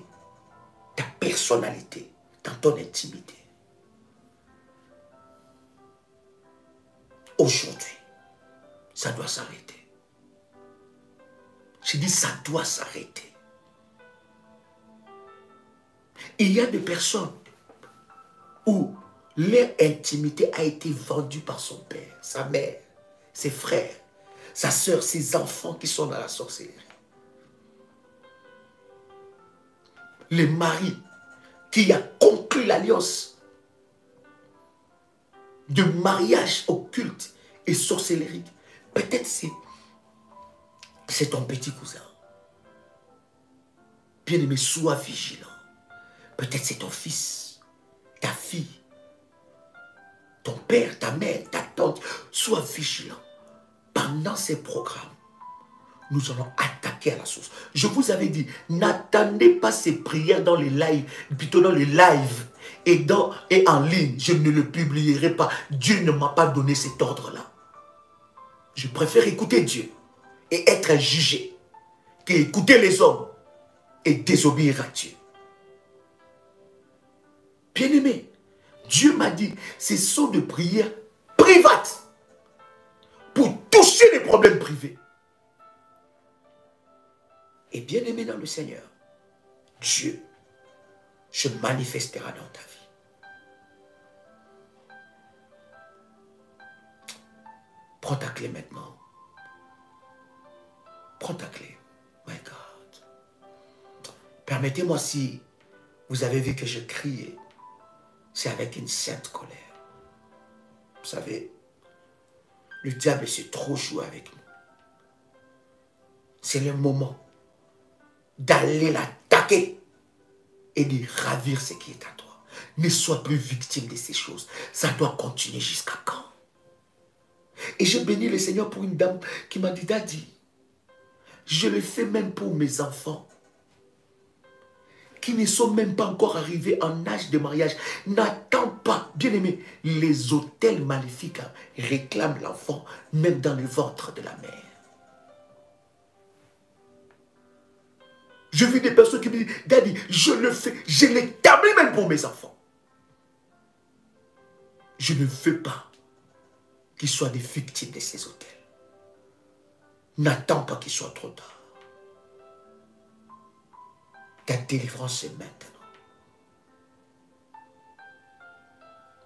ta personnalité dans ton intimité. Aujourd'hui, ça doit s'arrêter. Je dis ça doit s'arrêter. Il y a des personnes où leur intimité a été vendue par son père, sa mère, ses frères, sa soeur, ses enfants qui sont dans la sorcellerie. Le mari qui a conclu l'alliance de mariage occulte et sorcellerie, peut-être c'est ton petit cousin. Bien-aimé, sois vigilant. Peut-être c'est ton fils, ta fille, ton père, ta mère, ta tante. Sois vigilant. Pendant ces programmes, nous allons attaquer à la source. Je vous avais dit, n'attendez pas ces prières dans les lives, plutôt dans les lives et en ligne. Je ne le publierai pas. Dieu ne m'a pas donné cet ordre-là. Je préfère écouter Dieu. et être jugé qu'écouter les hommes et désobéir à Dieu. Bien-aimé, Dieu m'a dit, ce sont des prières privates pour toucher les problèmes privés. Et bien-aimé dans le Seigneur, Dieu se manifestera dans ta vie. Prends ta clé maintenant. Prends ta clé. My God. Permettez-moi, si vous avez vu que je criais, c'est avec une sainte colère. Vous savez, le diable s'est trop joué avec nous. C'est le moment d'aller l'attaquer et de ravir ce qui est à toi. Ne sois plus victime de ces choses. Ça doit continuer jusqu'à quand? Et je bénis le Seigneur pour une dame qui m'a dit, Daddy, je le fais même pour mes enfants qui ne sont même pas encore arrivés en âge de mariage. N'attends pas, bien-aimé, les autels maléfiques réclament l'enfant même dans le ventre de la mère. Je vis des personnes qui me disent, Daddy, je le fais, je l'établis même pour mes enfants. Je ne veux pas qu'ils soient des victimes de ces autels. N'attends pas qu'il soit trop tard. Ta délivrance est maintenant.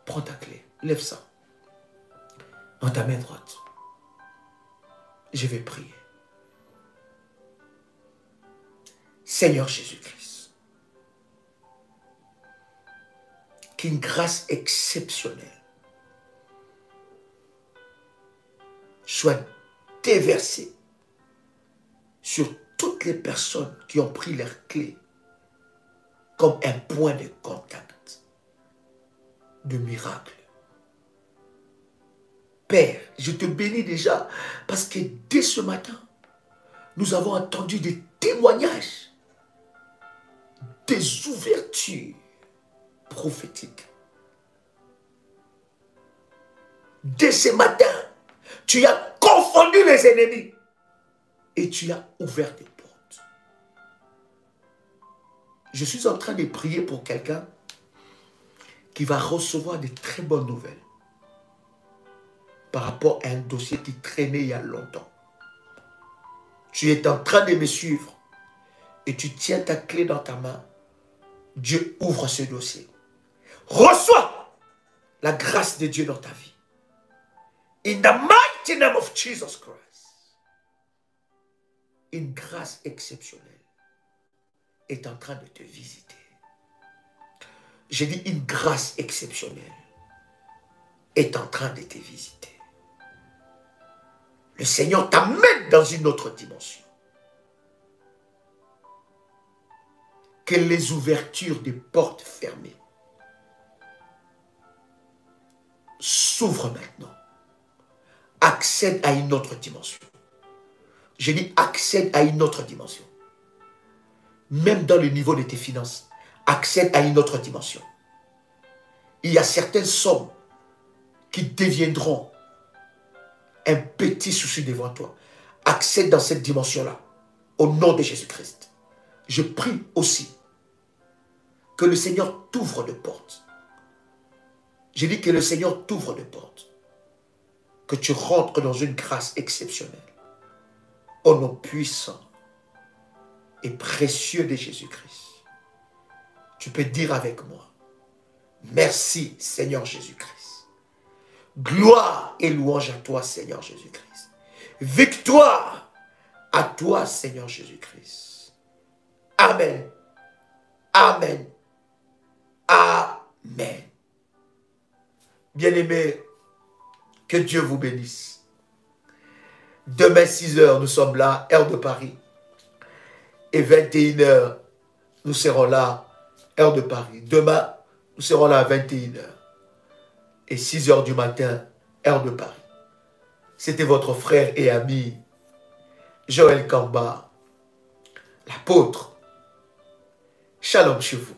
Prends ta clé, lève ça dans ta main droite. Je vais prier. Seigneur Jésus-Christ, qu'une grâce exceptionnelle soit déversée sur toutes les personnes qui ont pris leur clé comme un point de contact de miracle. Père, je te bénis déjà parce que dès ce matin, nous avons entendu des témoignages, des ouvertures prophétiques. Dès ce matin, tu as confondu les ennemis et tu as ouvert des portes. Je suis en train de prier pour quelqu'un qui va recevoir de très bonnes nouvelles par rapport à un dossier qui traînait il y a longtemps. Tu es en train de me suivre et tu tiens ta clé dans ta main. Dieu ouvre ce dossier. Reçois la grâce de Dieu dans ta vie. In the mighty name of Jesus Christ. Une grâce exceptionnelle est en train de te visiter. J'ai dit une grâce exceptionnelle est en train de te visiter. Le Seigneur t'amène dans une autre dimension. Que les ouvertures des portes fermées s'ouvrent maintenant. Accède à une autre dimension. Je dis accède à une autre dimension. Même dans le niveau de tes finances, accède à une autre dimension. Il y a certaines sommes qui deviendront un petit souci devant toi. Accède dans cette dimension-là. Au nom de Jésus-Christ. Je prie aussi que le Seigneur t'ouvre de portes. Je dis que le Seigneur t'ouvre de portes. Que tu rentres dans une grâce exceptionnelle. Au nom puissant et précieux de Jésus-Christ. Tu peux dire avec moi, merci Seigneur Jésus-Christ. Gloire et louange à toi Seigneur Jésus-Christ. Victoire à toi Seigneur Jésus-Christ. Amen. Amen. Amen. Bien-aimés, que Dieu vous bénisse. Demain 6 h, nous sommes là, heure de Paris. Et 21 h, nous serons là, heure de Paris. Demain, nous serons là à 21 h. Et 6 h du matin, heure de Paris. C'était votre frère et ami, Joël Kamba, l'apôtre. Shalom chez vous.